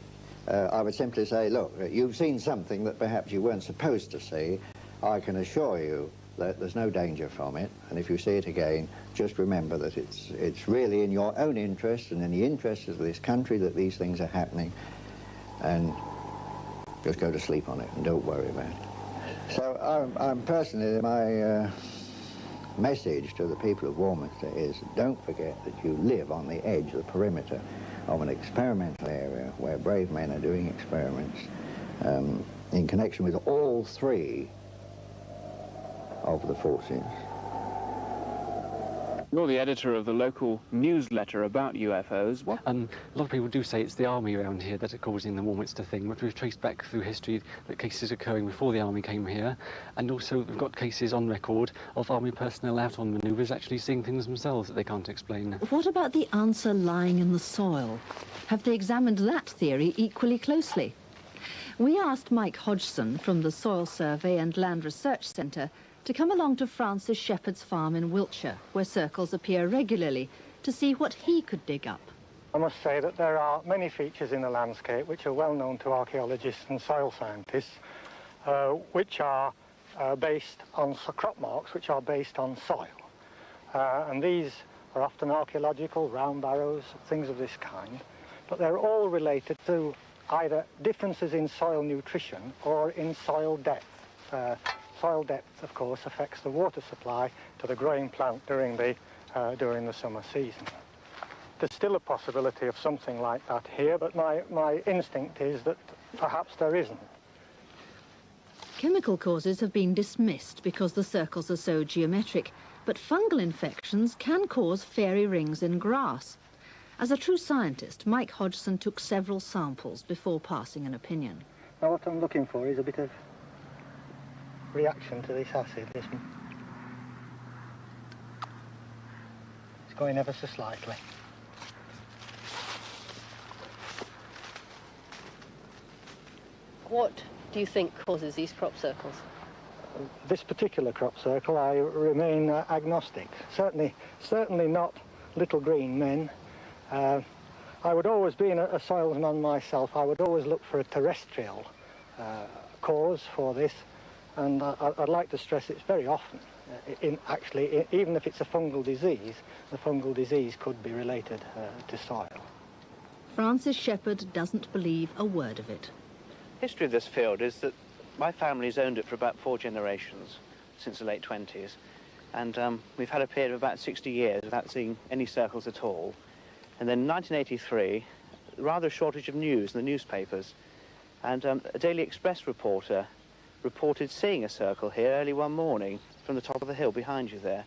I would simply say, look, you've seen something that perhaps you weren't supposed to see. I can assure you that there's no danger from it, and if you see it again, just remember that it's really in your own interest and in the interest of this country that these things are happening, and just go to sleep on it and don't worry about it. So I'm personally, my message to the people of Warminster is, don't forget that you live on the edge of the perimeter of an experimental area where brave men are doing experiments in connection with all three of the forces. You're the editor of the local newsletter about UFOs. What? A lot of people do say it's the army around here that are causing the Warminster thing, but we've traced back through history that cases occurring before the army came here, and also we've got cases on record of army personnel out on manoeuvres actually seeing things themselves that they can't explain. What about the answer lying in the soil? Have they examined that theory equally closely? We asked Mike Hodgson from the Soil Survey and Land Research Centre to come along to Francis Shepherd's farm in Wiltshire, where circles appear regularly, to see what he could dig up. I must say that there are many features in the landscape which are well known to archaeologists and soil scientists, which are based on crop marks, which are based on soil. And these are often archaeological, round barrows, things of this kind, but they're all related to either differences in soil nutrition or in soil depth. Soil depth, of course, affects the water supply to the growing plant during the summer season. There's still a possibility of something like that here, but my instinct is that perhaps there isn't. Chemical causes have been dismissed because the circles are so geometric, but fungal infections can cause fairy rings in grass. As a true scientist, Mike Hodgson took several samples before passing an opinion. Now what I'm looking for is a bit of reaction to this acid. It's going ever so slightly. What do you think causes these crop circles? This particular crop circle, I remain agnostic. Certainly not little green men. I would always, being a soilsman myself, I would always look for a terrestrial cause for this. And I'd like to stress it's very often, even if it's a fungal disease, the fungal disease could be related to soil. Francis Shepherd doesn't believe a word of it. History of this field is that my family's owned it for about 4 generations, since the late 20s. And we've had a period of about 60 years without seeing any circles at all. And then in 1983, rather a shortage of news in the newspapers. And a Daily Express reporter reported seeing a circle here early one morning from the top of the hill behind you there.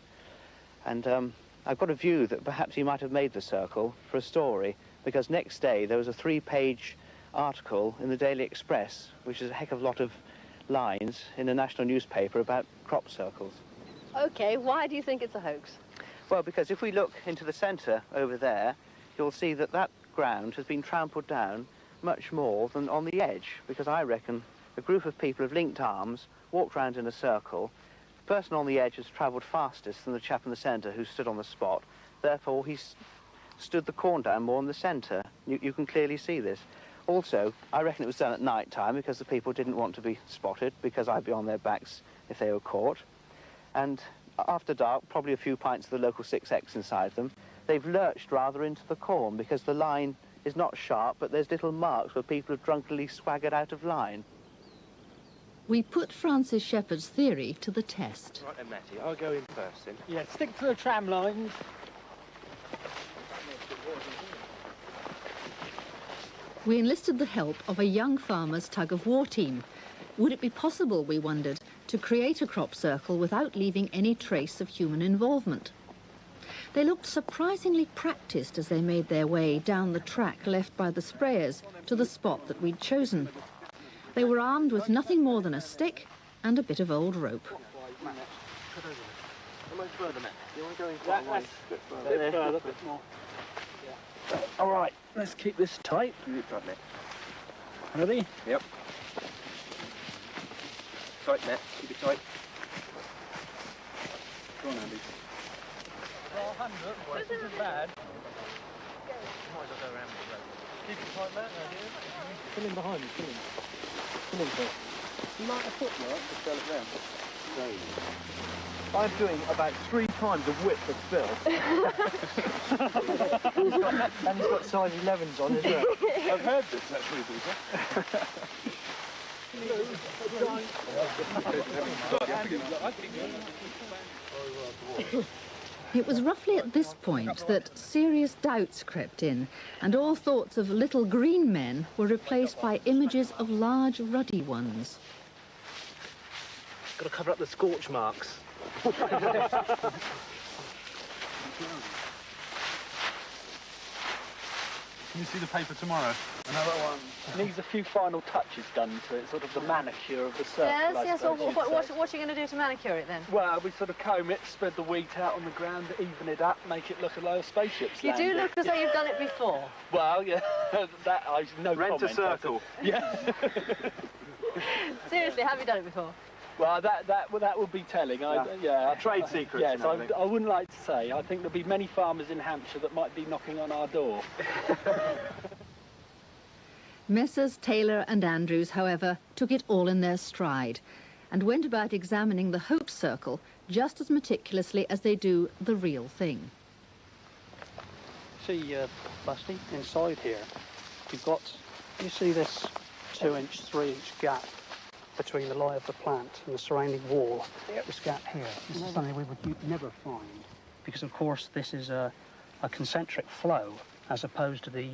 And I've got a view that perhaps he might have made the circle for a story, because next day there was a 3-page article in the Daily Express, which is a heck of a lot of lines in a national newspaper about crop circles. OK, why do you think it's a hoax? Well, because if we look into the centre over there, you'll see that that ground has been trampled down much more than on the edge, because I reckon a group of people have linked arms, walked round in a circle. The person on the edge has travelled fastest than the chap in the centre who stood on the spot. Therefore, he's stood the corn down more in the centre. You can clearly see this. Also, I reckon it was done at night time because the people didn't want to be spotted, because I'd be on their backs if they were caught. And after dark, probably a few pints of the local 6X inside them, they've lurched rather into the corn because the line is not sharp, but there's little marks where people have drunkenly swaggered out of line. We put Francis Shepherd's theory to the test. Right then, Matty, I'll go in first then. Yeah, stick to the tram lines. We enlisted the help of a young farmer's tug-of-war team. Would it be possible, we wondered, to create a crop circle without leaving any trace of human involvement? They looked surprisingly practiced as they made their way down the track left by the sprayers to the spot that we'd chosen. They were armed with nothing more than a stick and a bit of old rope. All right, let's keep this tight. Ready? Yep. Tight, Matt. Keep it tight. Go on, Andy. 400, this isn't bad. Might as well go around the road. You can climb that now, do you? Fill in behind me, fill in. Fill in first. You might have footwork to spell it round. I'm doing about 3 times the width of Phil. And he's got size 11s on as well. I've heard this actually, It was roughly at this point that serious doubts crept in, and all thoughts of little green men were replaced by images of large ruddy ones. Got to cover up the scorch marks. Can you see the paper tomorrow? Another one. Needs a few final touches done to it, sort of the manicure of the circle. Yes. Well, what are you going to do to manicure it then? Well, we sort of comb it, spread the wheat out on the ground, even it up, make it look a lot of spaceships. You do look as though you've done it before. Well, yeah, that I no Rent comment. a circle. Yeah. Seriously, have you done it before? Well, that would be telling. Yeah. Trade secrets. Yes, I wouldn't like to say. I think there'll be many farmers in Hampshire that might be knocking on our door. Messrs. Taylor and Andrews, however, took it all in their stride and went about examining the hoax circle just as meticulously as they do the real thing. See, Busty, inside here, you've got, you see this 2-inch, 3-inch gap between the lie of the plant and the surrounding wall. This gap here, this is something we would never find, because of course this is a concentric flow as opposed to the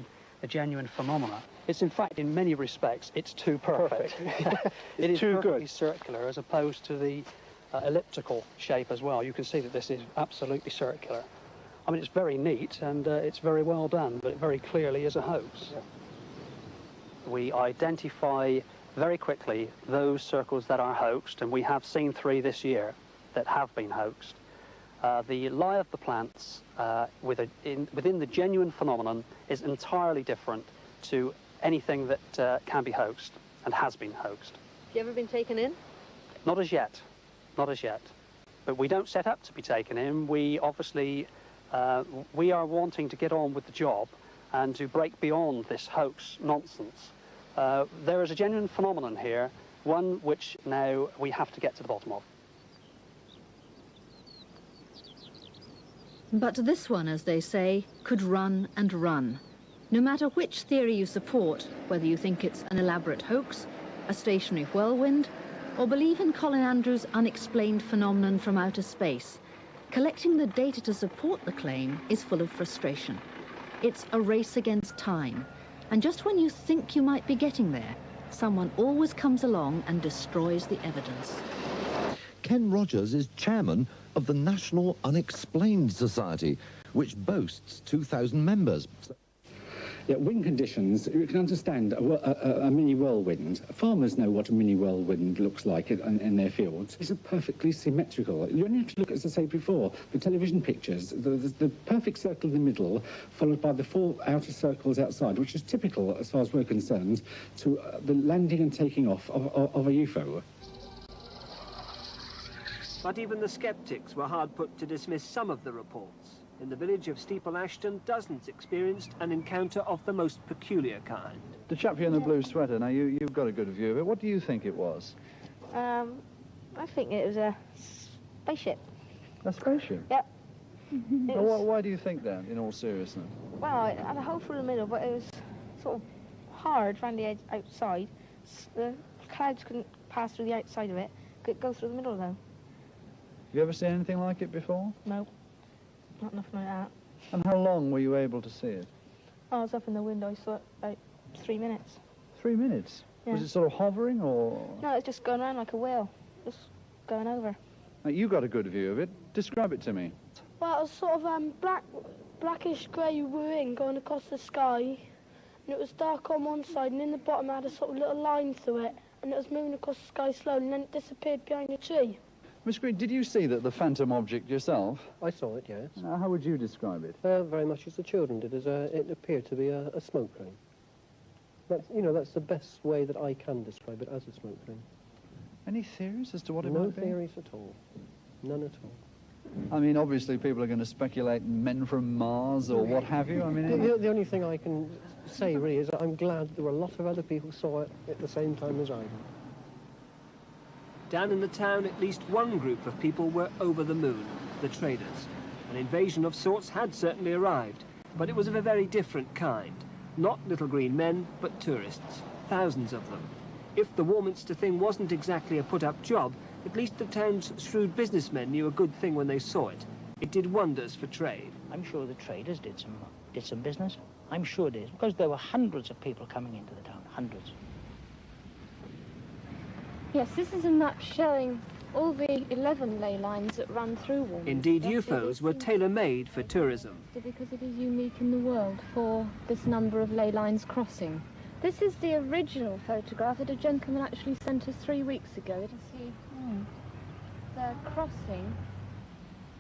genuine phenomena. It's in fact, in many respects, it's too perfect. It is too perfectly circular as opposed to the elliptical shape as well. You can see that this is absolutely circular. I mean, it's very neat and it's very well done, but it very clearly is a hoax. Yeah. We identify very quickly those circles that are hoaxed, and we have seen 3 this year that have been hoaxed. The lie of the plants within the genuine phenomenon is entirely different to anything that can be hoaxed and has been hoaxed. Have you ever been taken in? Not as yet, not as yet. But we don't set up to be taken in. We obviously, we are wanting to get on with the job and to break beyond this hoax nonsense. There is a genuine phenomenon here, one which now we have to get to the bottom of. But this one, as they say, could run and run. No matter which theory you support, whether you think it's an elaborate hoax, a stationary whirlwind, or believe in Colin Andrews' unexplained phenomenon from outer space, collecting the data to support the claim is full of frustration. It's a race against time, and just when you think you might be getting there, someone always comes along and destroys the evidence. Ken Rogers is chairman of the National Unexplained Society, which boasts 2,000 members. Yeah, wind conditions, you can understand a mini whirlwind. Farmers know what a mini whirlwind looks like in their fields. It's perfectly symmetrical. You only have to look, as I said before, the television pictures, the perfect circle in the middle, followed by the 4 outer circles outside, which is typical, as far as we're concerned, to the landing and taking off of a UFO. But even the sceptics were hard put to dismiss some of the reports. In the village of Steeple Ashton, dozens experienced an encounter of the most peculiar kind. The chap here in the blue sweater, now you've got a good view of it. What do you think it was? I think it was a spaceship. A spaceship? Yep. Why do you think that, in all seriousness? Well, it had a hole through the middle, but it was sort of hard around the edge outside. The clouds couldn't pass through the outside of it. Could go through the middle, though. You ever seen anything like it before? No. Not nothing like that. And how long were you able to see it? I was up in the window, I saw it about 3 minutes. 3 minutes? Yeah. Was it sort of hovering, or...? No, it's just going around like a wheel, just going over. Now, you got a good view of it. Describe it to me. Well, it was sort of blackish grey wing going across the sky, and it was dark on one side, and in the bottom it had a sort of little line through it, and it was moving across the sky slowly, and then it disappeared behind a tree. Miss Green, did you see the phantom object yourself? I saw it, yes. How would you describe it? Very much as the children did. It appeared to be a smoke ring. That's the best way that I can describe it, as a smoke ring. Any theories as to what it No might be? theories at all. None at all. I mean, obviously people are going to speculate men from Mars or what have you. I mean, the only thing I can say really is that I'm glad there were a lot of other people saw it at the same time as I did. Down in the town, at least one group of people were over the moon, the traders. An invasion of sorts had certainly arrived, but it was of a very different kind. Not little green men, but tourists, thousands of them. If the Warminster thing wasn't exactly a put-up job, at least the town's shrewd businessmen knew a good thing when they saw it. It did wonders for trade. I'm sure the traders did some business. I'm sure it is, because there were hundreds of people coming into the town, hundreds. Yes, this is a map showing all the 11 ley lines that run through Warminster. Indeed, UFOs were tailor-made for tourism. Because it is unique in the world for this number of ley lines crossing. This is the original photograph that a gentleman actually sent us 3 weeks ago. You see, they're crossing.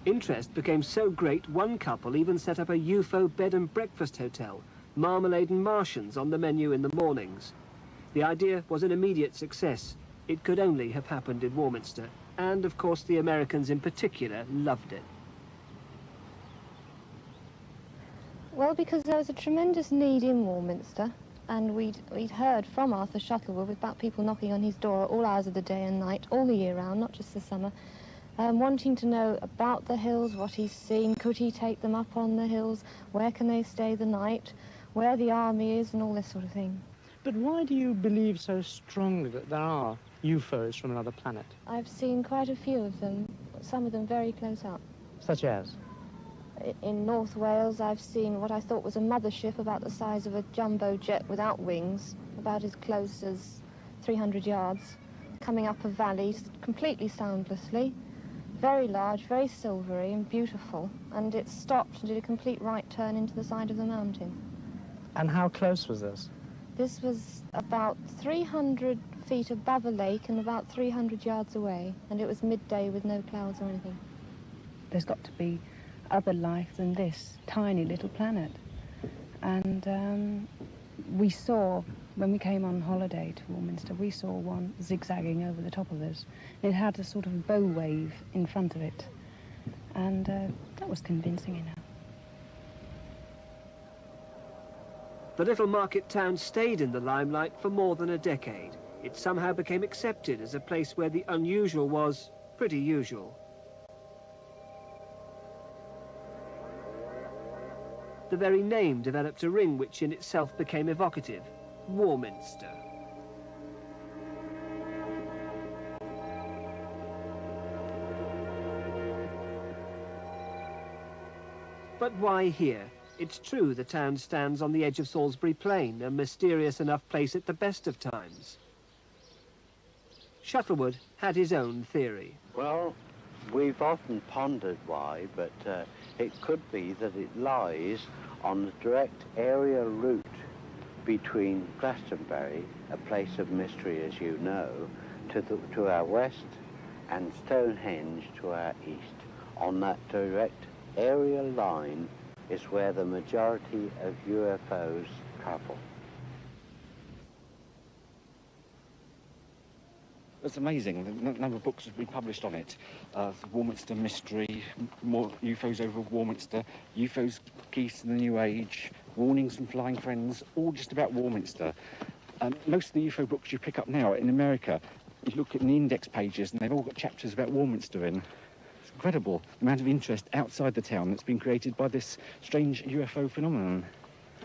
Interest became so great, one couple even set up a UFO bed and breakfast hotel, marmalade and Martians on the menu in the mornings. The idea was an immediate success. It could only have happened in Warminster, and of course the Americans in particular loved it. Well, because there was a tremendous need in Warminster, and we'd heard from Arthur Shuttleworth about people knocking on his door at all hours of the day and night, all the year round, not just the summer, wanting to know about the hills, what he's seen, could he take them up on the hills, where can they stay the night, where the army is, and all this sort of thing. But why do you believe so strongly that there are UFOs from another planet? I've seen quite a few of them, some of them very close up. Such as? In North Wales, I've seen what I thought was a mothership about the size of a jumbo jet without wings, about as close as 300 yards, coming up a valley completely soundlessly, very large, very silvery and beautiful, and it stopped and did a complete right turn into the side of the mountain. And how close was this? This was about 300 feet above a lake and about 300 yards away, and it was midday with no clouds or anything. There's got to be other life than this tiny little planet. And we saw, when we came on holiday to Warminster, we saw one zigzagging over the top of us. It had a sort of bow wave in front of it, and that was convincing enough. The little market town stayed in the limelight for more than a decade. It somehow became accepted as a place where the unusual was pretty usual. The very name developed a ring which in itself became evocative: Warminster. But why here? It's true the town stands on the edge of Salisbury Plain, a mysterious enough place at the best of times. Shuttleworth had his own theory. Well, we've often pondered why, but it could be that it lies on the direct aerial route between Glastonbury, a place of mystery as you know, to our west, and Stonehenge to our east. On that direct aerial line is where the majority of UFOs travel. It's amazing, the number of books have been published on it. The Warminster Mystery, more UFOs over Warminster, UFOs, Geese in the New Age, Warnings from Flying Friends, all just about Warminster. Most of the UFO books you pick up now in America, you look at the index pages and they've all got chapters about Warminster in. It's incredible, the amount of interest outside the town that's been created by this strange UFO phenomenon.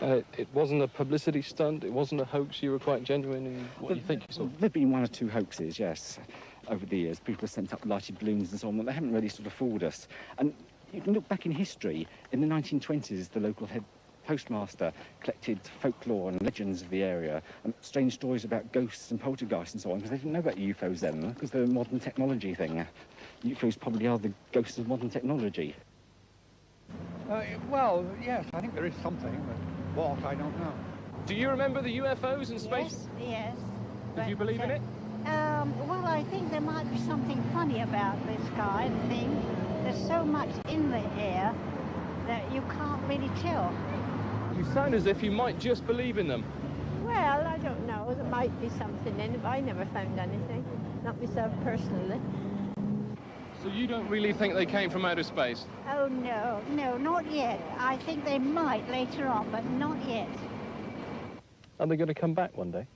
It wasn't a publicity stunt, it wasn't a hoax, you were quite genuine in what you think you saw? There have been one or two hoaxes, yes, over the years. People have sent up lighted balloons and so on, but they haven't really sort of fooled us. And you can look back in history. In the 1920s, the local head postmaster collected folklore and legends of the area, and strange stories about ghosts and poltergeists and so on, because they didn't know about UFOs then, because they're a modern technology thing. UFOs probably are the ghosts of modern technology. Well, yes, I think there is something, but what, I don't know. Do you remember the UFOs in space? Yes. Did you believe in it? Well, I think there might be something funny about this kind of thing. There's so much in the air that you can't really tell. You sound as if you might just believe in them. Well, I don't know. There might be something in it, but I never found anything. Not myself personally. So you don't really think they came from outer space? Oh, no, no, not yet. I think they might later on, but not yet. Are they going to come back one day?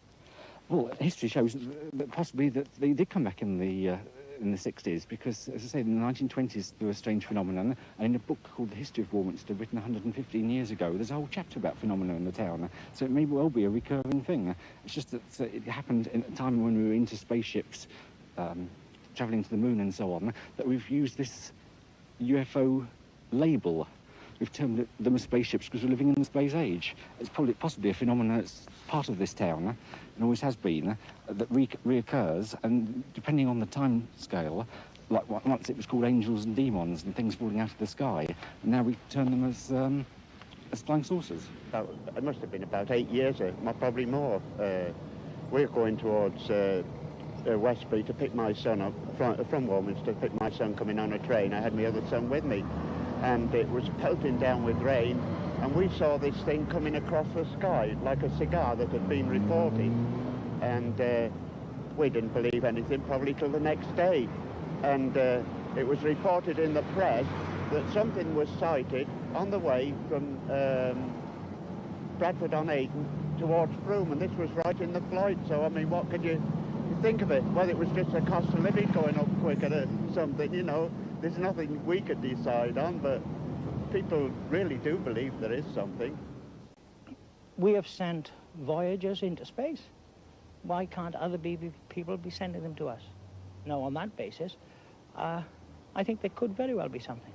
Well, history shows that possibly that they did come back in the 60s, because, as I say, in the 1920s there was a strange phenomenon, and in a book called The History of Warminster, written 115 years ago, there's a whole chapter about phenomena in the town, so it may well be a recurring thing. It's just that it happened in a time when we were into spaceships, travelling to the moon and so on, that we've used this UFO label. We've termed them as spaceships because we're living in the space age. It's possibly a phenomenon that's part of this town, and always has been, that reoccurs, and depending on the time scale, like once it was called angels and demons and things falling out of the sky, and now we term them as flying saucers. It must have been about 8 years, probably more. We're going towards Westbury to pick my son up, from Warminster, to pick my son coming on a train. I had my other son with me, and it was pelting down with rain, and we saw this thing coming across the sky like a cigar that had been reported, and we didn't believe anything probably till the next day, and it was reported in the press that something was sighted on the way from Bradford-on-Avon towards Frome, and this was right in the flight. So I mean, what could you think of it? Well, it was just a cost of living going up quicker or something, you know. There's nothing we could decide on, but people really do believe there is something. We have sent voyagers into space. Why can't other people be sending them to us? Now, on that basis, I think there could very well be something.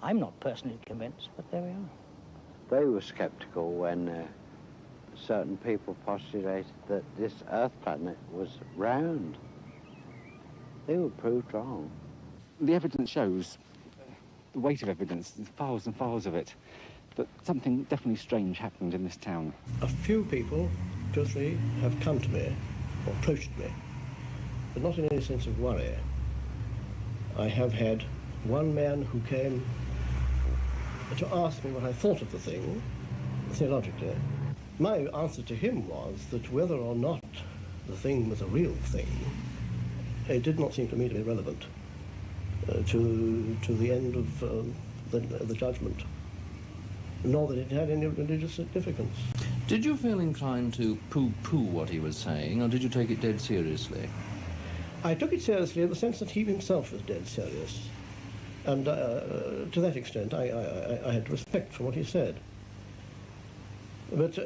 I'm not personally convinced, but there we are. They were sceptical when certain people postulated that this Earth planet was round. They were proved wrong. The evidence shows, the weight of evidence, there's files and files of it, that something definitely strange happened in this town. A few people, 2 or 3, have come to me, or approached me, but not in any sense of worry. I have had one man who came to ask me what I thought of the thing, theologically. My answer to him was that whether or not the thing was a real thing, it did not seem to me to be relevant to the end of the judgment, nor that it had any religious significance. Did you feel inclined to pooh-pooh what he was saying, or did you take it dead seriously? I took it seriously in the sense that he himself was dead serious, and to that extent I had respect for what he said. But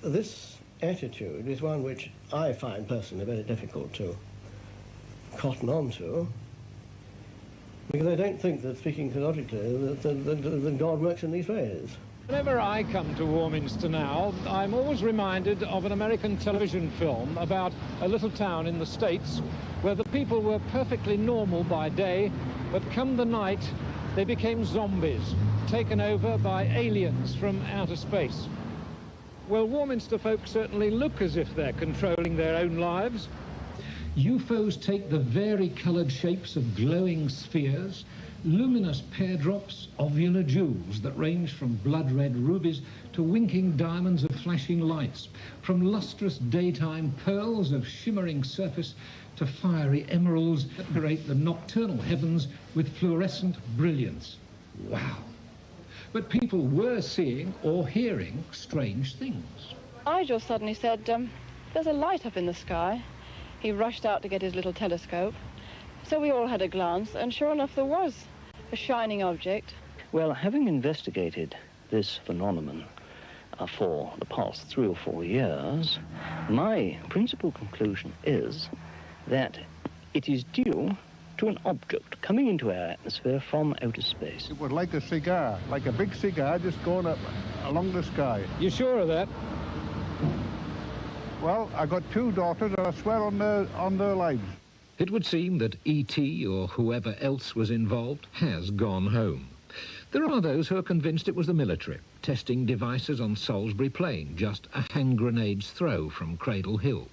this attitude is one which I find personally very difficult to cotton on to, because I don't think that, speaking theologically, that God works in these ways. Whenever I come to Warminster now, I'm always reminded of an American television film about a little town in the States where the people were perfectly normal by day, but come the night, they became zombies, taken over by aliens from outer space. Well, Warminster folk certainly look as if they're controlling their own lives. UFOs take the vari-coloured shapes of glowing spheres, luminous pear drops, ovular jewels that range from blood-red rubies to winking diamonds of flashing lights, from lustrous daytime pearls of shimmering surface to fiery emeralds that decorate the nocturnal heavens with fluorescent brilliance. Wow! But people were seeing or hearing strange things. Nigel suddenly said, there's a light up in the sky. He rushed out to get his little telescope. So we all had a glance, and sure enough there was a shining object. Well, having investigated this phenomenon for the past 3 or 4 years, my principal conclusion is that it is due to an object coming into our atmosphere from outer space. It was like a cigar, like a big cigar just going up along the sky. You sure of that? Well, I got 2 daughters, and I swear on their lives. It would seem that E.T. or whoever else was involved has gone home. There are those who are convinced it was the military, testing devices on Salisbury Plain, just a hand grenade's throw from Cradle Hill.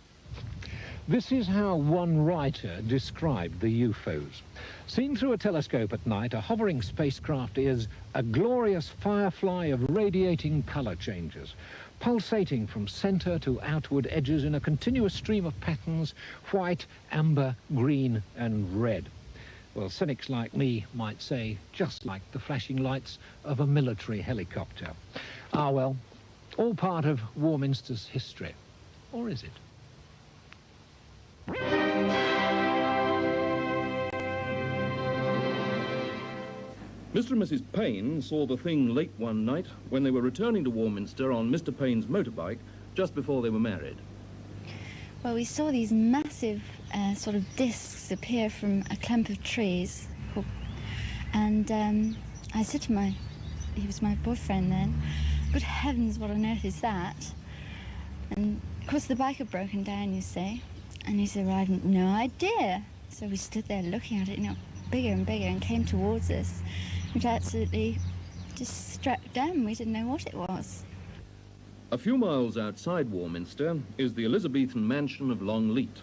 This is how one writer described the UFOs. Seen through a telescope at night, a hovering spacecraft is a glorious firefly of radiating colour changes, pulsating from centre to outward edges in a continuous stream of patterns, white, amber, green and red. Well, cynics like me might say just like the flashing lights of a military helicopter. Ah, well, all part of Warminster's history. Or is it? Mr. and Mrs. Payne saw the thing late one night when they were returning to Warminster on Mr. Payne's motorbike just before they were married. Well, we saw these massive sort of discs appear from a clump of trees. And I said to he was my boyfriend then, good heavens, what on earth is that? And of course the bike had broken down, you see. And he said, well, I've no idea. So we stood there looking at it, you know, bigger and bigger, and came towards us. It was absolutely just struck dumb. We didn't know what it was. A few miles outside Warminster is the Elizabethan mansion of Longleat.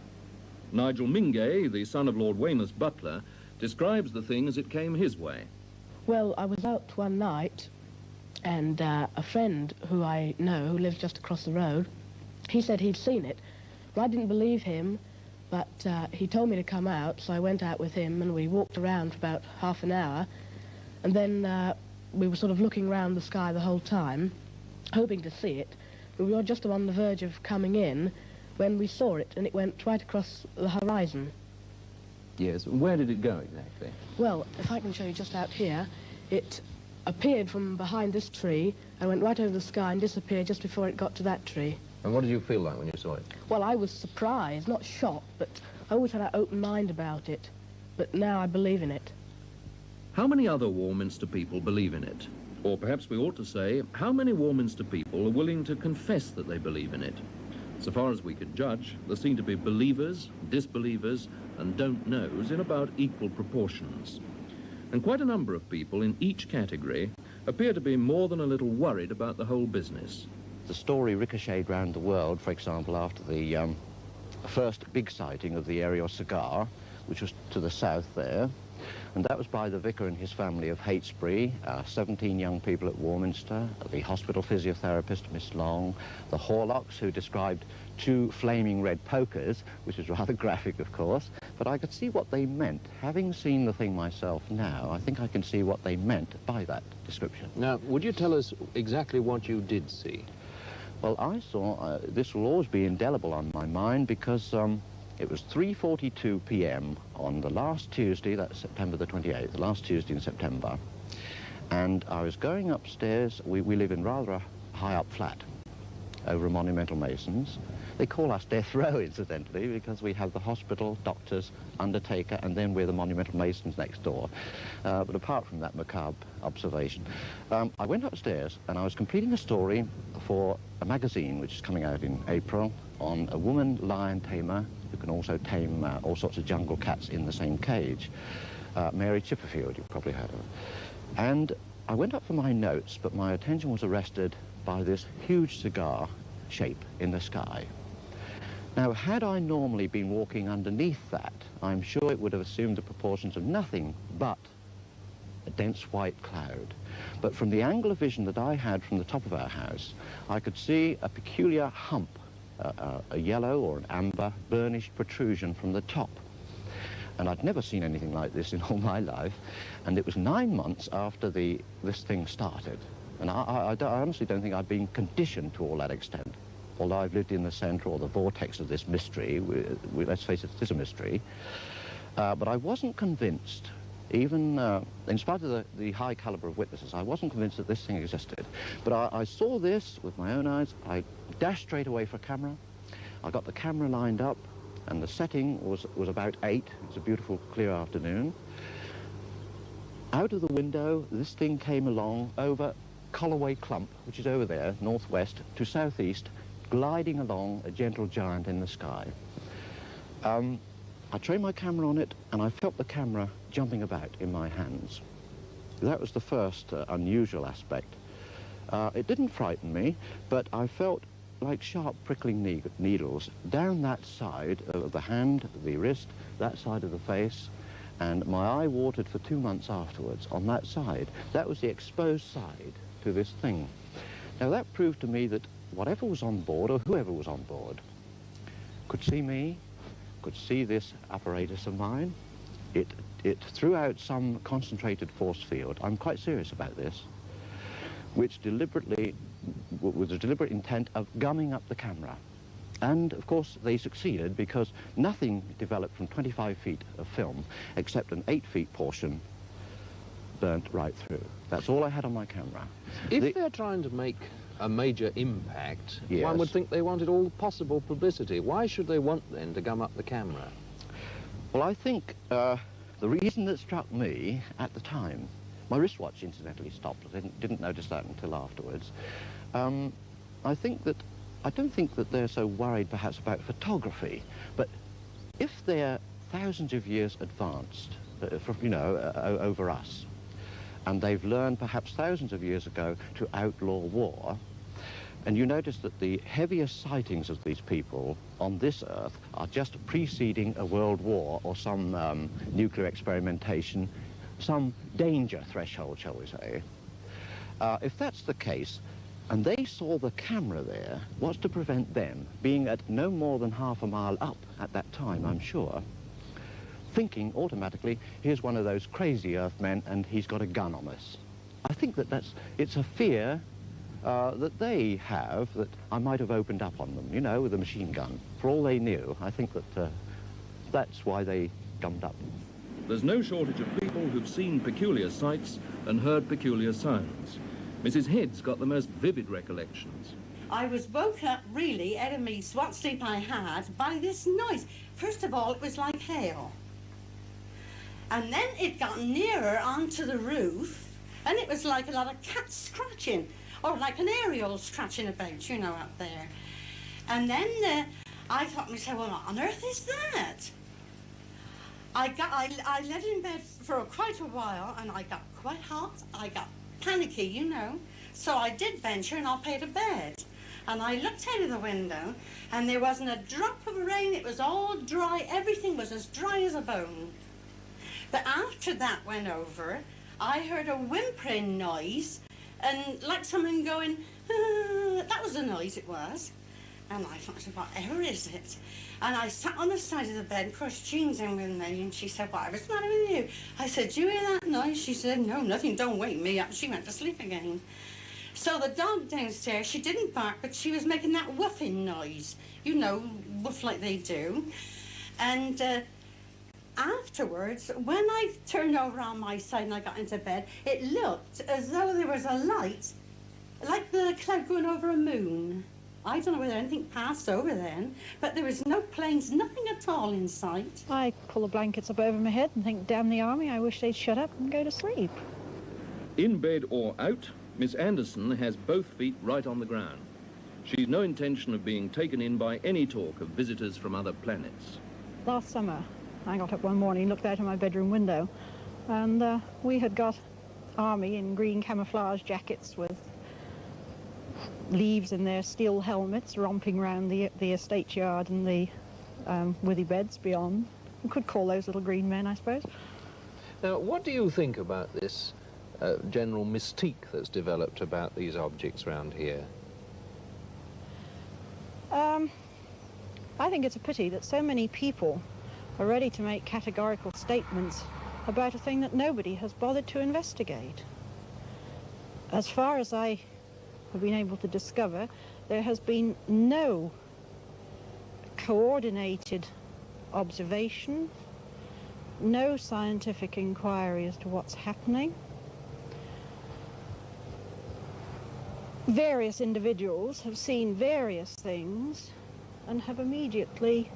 Nigel Mingay, the son of Lord Weymouth's butler, describes the thing as it came his way. Well, I was out one night, and a friend who I know, who lives just across the road, he said he'd seen it. Well, I didn't believe him, but he told me to come out, so I went out with him, and we walked around for about half an hour, and then we were sort of looking around the sky the whole time, hoping to see it. But we were just on the verge of coming in when we saw it, and it went right across the horizon. Yes, where did it go exactly? Well, if I can show you just out here, it appeared from behind this tree and went right over the sky and disappeared just before it got to that tree. And what did you feel like when you saw it? Well, I was surprised, not shocked, but I always had an open mind about it. But now I believe in it. How many other Warminster people believe in it? Or perhaps we ought to say, how many Warminster people are willing to confess that they believe in it? So far as we could judge, there seem to be believers, disbelievers, and don't knows in about equal proportions. And quite a number of people in each category appear to be more than a little worried about the whole business. The story ricocheted round the world, for example, after the first big sighting of the aerial cigar, which was to the south there. And that was by the vicar and his family of Heytesbury, 17 young people at Warminster, the hospital physiotherapist, Miss Long, the Horlocks, who described 2 flaming red pokers, which is rather graphic, of course, but I could see what they meant. Having seen the thing myself now, I think I can see what they meant by that description. Now, would you tell us exactly what you did see? Well, I saw, this will always be indelible on my mind, because it was 3:42 p.m. on the last Tuesday, that's September the 28th, the last Tuesday in September. And I was going upstairs. We live in rather a high-up flat over Monumental Masons. They call us Death Row, incidentally, because we have the hospital, doctors, undertaker, and then we're the Monumental Masons next door. But apart from that macabre observation, I went upstairs and I was completing a story for a magazine which is coming out in April on a woman lion tamer who can also tame all sorts of jungle cats in the same cage. Mary Chipperfield, you've probably heard of her. And I went up for my notes, but my attention was arrested by this huge cigar shape in the sky. Now, had I normally been walking underneath that, I'm sure it would have assumed the proportions of nothing but a dense white cloud. But from the angle of vision that I had from the top of our house, I could see a peculiar hump, a yellow or an amber burnished protrusion from the top. And I'd never seen anything like this in all my life. And it was 9 months after this thing started. And I honestly don't think I've been conditioned to all that extent. Although I've lived in the centre or the vortex of this mystery, let's face it, it is a mystery. But I wasn't convinced, even in spite of the high calibre of witnesses, I wasn't convinced that this thing existed. But I saw this with my own eyes. I dashed straight away for a camera. I got the camera lined up, and the setting was about 8. It was a beautiful, clear afternoon. Out of the window, this thing came along over Colloway Clump, which is over there, northwest to southeast, gliding along, a gentle giant in the sky. I trained my camera on it, and I felt the camera jumping about in my hands. That was the first unusual aspect. It didn't frighten me, but I felt like sharp prickling needles down that side of the hand, the wrist, that side of the face, and my eye watered for 2 months afterwards on that side. That was the exposed side to this thing. Now that proved to me that whatever was on board, or whoever was on board, could see me, could see this apparatus of mine. It it threw out some concentrated force field. I'm quite serious about this, which deliberately, with a deliberate intent of gumming up the camera. And, of course, they succeeded because nothing developed from 25 feet of film except an 8-feet portion burnt right through. That's all I had on my camera. If they're trying to make a major impact, Yes. one would think they wanted all possible publicity. Why should they want, then, to gum up the camera? Well, I think the reason that struck me at the time, my wristwatch incidentally stopped. I didn't notice that until afterwards. I don't think that they're so worried perhaps about photography, but if they're thousands of years advanced, over us, and they've learned perhaps thousands of years ago to outlaw war, and you notice that the heaviest sightings of these people on this Earth are just preceding a world war or some nuclear experimentation, some danger threshold, shall we say. If that's the case, and they saw the camera there, what's to prevent them being at no more than half a mile up at that time, I'm sure, thinking automatically, here's one of those crazy Earthmen and he's got a gun on us. I think that it's a fear that they have that I might have opened up on them, you know, with a machine gun. For all they knew, I think that that's why they gummed up. There's no shortage of people who've seen peculiar sights and heard peculiar sounds. Mrs. Head's got the most vivid recollections. I was woke up, really, out of me what sleep I had, by this noise. First of all, it was like hail. And then it got nearer onto the roof, and it was like a lot of cats scratching, or like an aerial scratching about, you know, up there. And then I thought to myself, well, what on earth is that? I lay in bed for quite a while, and I got quite hot. I got panicky, you know. So I did venture, and I paid to bed. And I looked out of the window, and there wasn't a drop of rain. It was all dry. Everything was as dry as a bone. But after that went over, I heard a whimpering noise, and like someone going, that was the noise it was. And I thought, whatever is it? And I sat on the side of the bed, of course, Jean's in with me, and she said, whatever's the matter with you? I said, do you hear that noise? She said, no, nothing, don't wake me up. She went to sleep again. So the dog downstairs, she didn't bark, but she was making that woofing noise. You know, woof like they do. And afterwards, when I turned over on my side and I got into bed, it looked as though there was a light, like the cloud going over a moon. I don't know whether anything passed over then, but there was no planes, nothing at all in sight. I pull the blankets up over my head and think, damn the army, I wish they'd shut up and go to sleep. In bed or out, Miss Anderson has both feet right on the ground. She's no intention of being taken in by any talk of visitors from other planets. Last summer, I got up one morning, looked out of my bedroom window, and we had got army in green camouflage jackets with leaves in their steel helmets romping round the estate yard and the withy beds beyond. You could call those little green men, I suppose. Now, what do you think about this general mystique that's developed about these objects around here? I think it's a pity that so many people are ready to make categorical statements about a thing that nobody has bothered to investigate. As far as I have been able to discover, there has been no coordinated observation, no scientific inquiry as to what's happening. Various individuals have seen various things and have immediately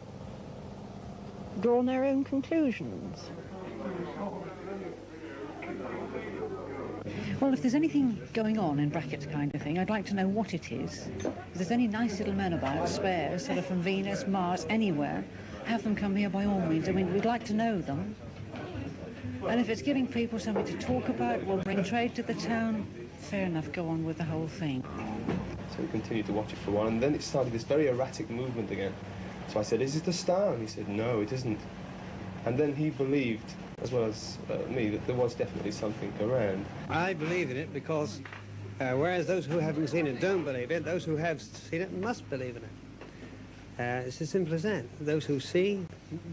drawn their own conclusions. Well, if there's anything going on in brackets kind of thing, I'd like to know what it is. If there's any nice little men about, spares, sort of from Venus, Mars, anywhere, have them come here by all means. I mean, we'd like to know them. And if it's giving people something to talk about, will bring trade to the town, fair enough, go on with the whole thing. So we continued to watch it for a while, and then it started this very erratic movement again. So I said, is it a star? And he said, no, it isn't. And then he believed, as well as me, that there was definitely something around. I believe in it because, whereas those who haven't seen it don't believe it, those who have seen it must believe in it. It's as simple as that. Those who see,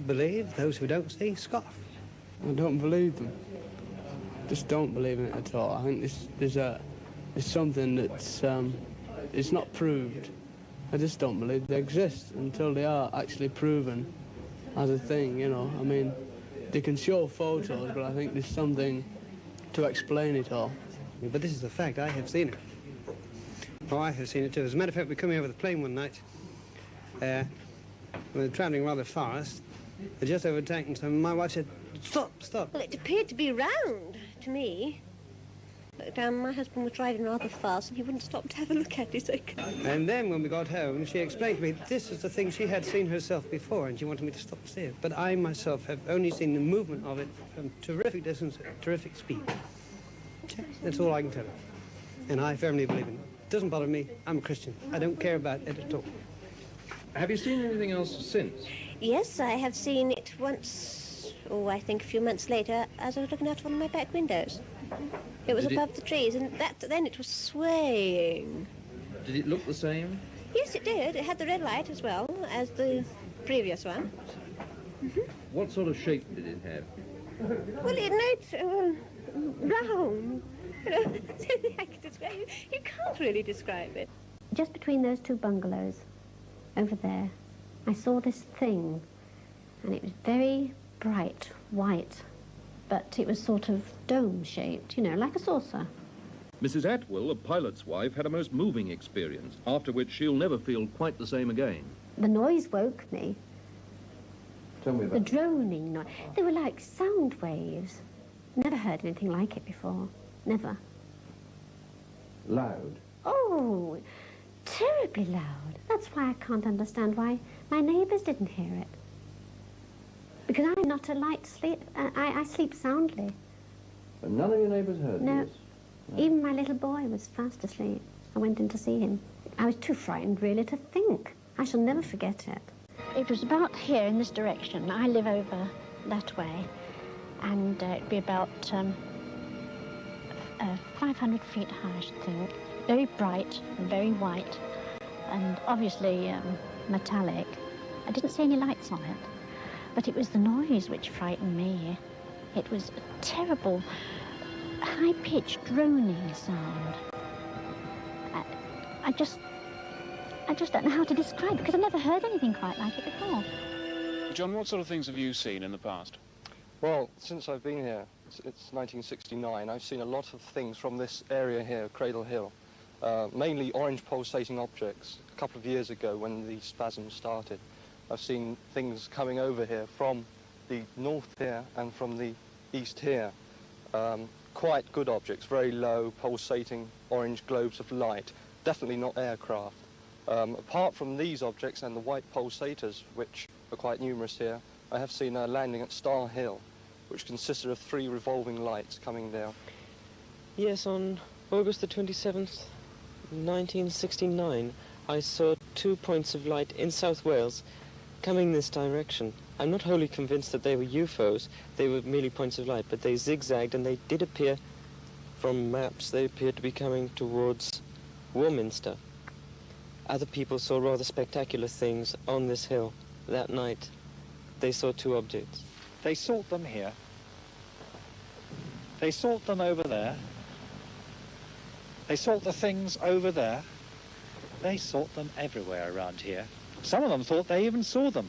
believe. Those who don't see, scoff. I don't believe them. Just don't believe in it at all. I think there's something that's it's not proved. I just don't believe they exist until they are actually proven as a thing, you know. I mean, they can show photos, but I think there's something to explain it all. But this is a fact. I have seen it. Oh, I have seen it too. As a matter of fact, we were coming over the plain one night. We were travelling rather fast. They just overtaken, so my wife said, "Stop, stop." Well, it appeared to be round to me. But my husband was driving rather fast and he wouldn't stop to have a look at it. And then when we got home, she explained to me this is the thing she had seen herself before and she wanted me to stop and see it. But I myself have only seen the movement of it from terrific distance at terrific speed. That's all I can tell you. And I firmly believe in it. It doesn't bother me. I'm a Christian. I don't care about it at all. Have you seen anything else since? Yes, I have seen it once, I think a few months later, as I was looking out of one of my back windows. It was above the trees, and then it was swaying. Did it look the same? Yes, it did. It had the red light as well as the previous one. What sort of shape did it have? Well, it's round. You know, I can describe it. You can't really describe it. Just between those two bungalows, over there, I saw this thing, and it was very bright white, but it was sort of dome-shaped, you know, like a saucer. Mrs. Atwill, a pilot's wife, had a most moving experience, after which she'll never feel quite the same again. The noise woke me. Tell me about the droning noise. They were like sound waves. Never heard anything like it before. Never. Loud? Oh, terribly loud. That's why I can't understand why my neighbours didn't hear it. Because I'm not a light sleep. I sleep soundly. But none of your neighbours heard No. this? Even my little boy was fast asleep. I went in to see him. I was too frightened, really, to think. I shall never forget it. It was about here in this direction. I live over that way. And it'd be about 500 feet high, I should think. Very bright and very white. And obviously metallic. I didn't see any lights on it. But it was the noise which frightened me. It was a terrible, high-pitched, droning sound. I just don't know how to describe it, because I've never heard anything quite like it before. John, what sort of things have you seen in the past? Well, since I've been here, it's 1969, I've seen a lot of things from this area here, Cradle Hill. Mainly orange pulsating objects. A couple of years ago, when the spasm started, I've seen things coming over here from the north here and from the east here. Quite good objects, very low, pulsating orange globes of light. Definitely not aircraft. Apart from these objects and the white pulsators, which are quite numerous here, I have seen a landing at Star Hill, which consisted of 3 revolving lights coming down. Yes, on August the 27th, 1969, I saw 2 points of light in South Wales coming this direction. I'm not wholly convinced that they were UFOs. They were merely points of light, but they zigzagged and they did appear, from maps, they appeared to be coming towards Warminster. Other people saw rather spectacular things on this hill that night. They saw 2 objects. They sought them here. They sought them over there. They sought the things over there. They sought them everywhere around here. Some of them thought they even saw them,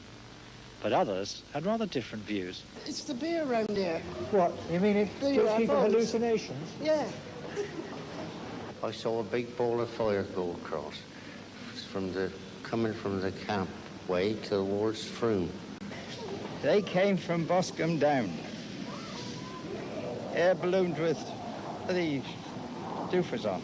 but others had rather different views. It's the beer around here. What? You mean it The gives people UFOs. hallucinations? Yeah. I saw a big ball of fire go across coming from the camp way towards Froome. They came from Boscombe down. Air ballooned with the doofers on.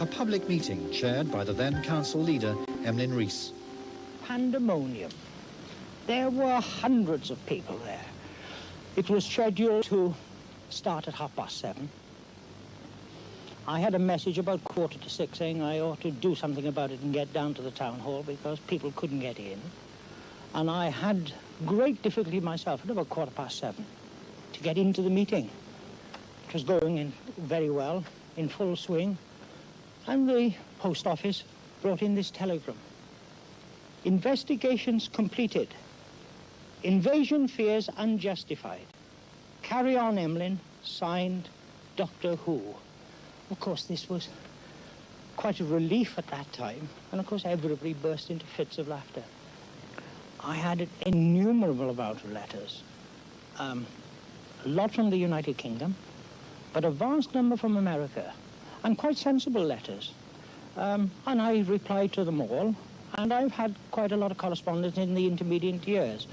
A public meeting chaired by the then council leader, Emlyn Rees. Pandemonium. There were hundreds of people there. It was scheduled to start at 7:30. I had a message about 6:15 saying I ought to do something about it and get down to the town hall because people couldn't get in. And I had great difficulty myself at about 7:15 to get into the meeting. It was going in very well, in full swing, and the post office brought in this telegram. Investigations completed. Invasion fears unjustified. Carry on, Emlyn. Signed, Doctor Who. Of course, this was quite a relief at that time, and of course everybody burst into fits of laughter. I had an innumerable amount of letters. A lot from the United Kingdom, but a vast number from America, and quite sensible letters. And I replied to them all, and I've had quite a lot of correspondence in the intermediate years.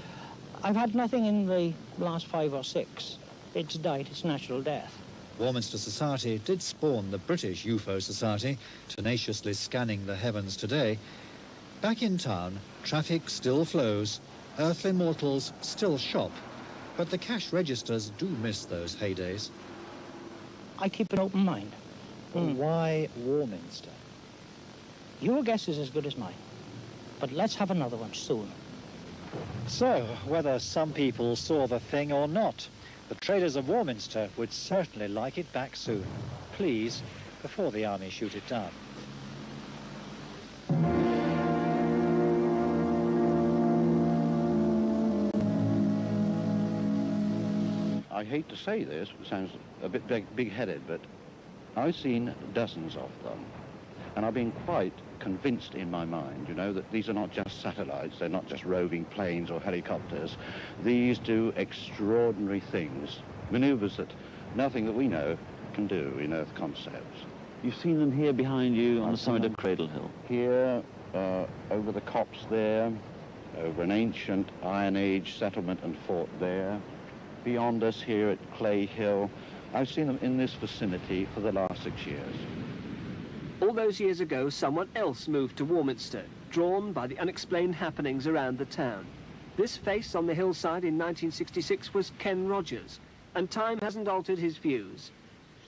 I've had nothing in the last 5 or 6. It's died its natural death. Warminster Society did spawn the British UFO Society, tenaciously scanning the heavens today. Back in town, traffic still flows, earthly mortals still shop, but the cash registers do miss those heydays. I keep an open mind. Why Warminster? Your guess is as good as mine, but let's have another one soon. So, whether some people saw the thing or not, the traders of Warminster would certainly like it back soon. Please, before the army shoot it down. I hate to say this, it sounds a bit big-headed, but I've seen dozens of them, and I've been quite convinced in my mind, you know, that these are not just satellites, they're not just roving planes or helicopters. These do extraordinary things, maneuvers that nothing that we know can do in Earth concepts. You've seen them here behind you on the side of Cradle Hill? Here, over the copse there, over an ancient Iron Age settlement and fort there, beyond us here at Clay Hill. I've seen them in this vicinity for the last 6 years. All those years ago, someone else moved to Warminster, drawn by the unexplained happenings around the town. This face on the hillside in 1966 was Ken Rogers, and time hasn't altered his views.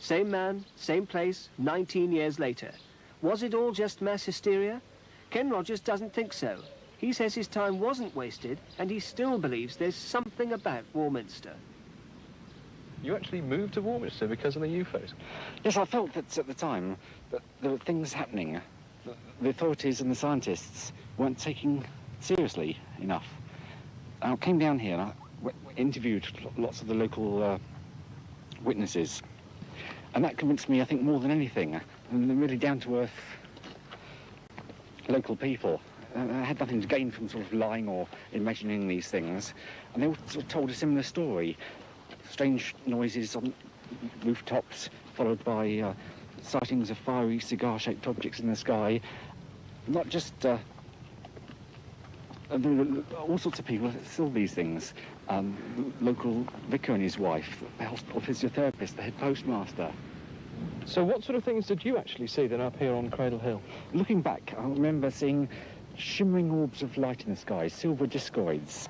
Same man, same place, 19 years later. Was it all just mass hysteria? Ken Rogers doesn't think so. He says his time wasn't wasted, and he still believes there's something about Warminster. You actually moved to Warminster because of the UFOs? Yes, I felt that at the time that there were things happening. The authorities and the scientists weren't taking seriously enough. I came down here and I interviewed lots of the local witnesses, and that convinced me, I think, more than anything. And they're really down-to-earth local people. I had nothing to gain from sort of lying or imagining these things, and they all sort of told a similar story. Strange noises on rooftops, followed by sightings of fiery cigar-shaped objects in the sky. Not just all sorts of people saw these things. Local vicar and his wife, the hospital physiotherapist, the head postmaster. So what sort of things did you actually see then up here on Cradle Hill? Looking back, I remember seeing shimmering orbs of light in the sky, silver discoids.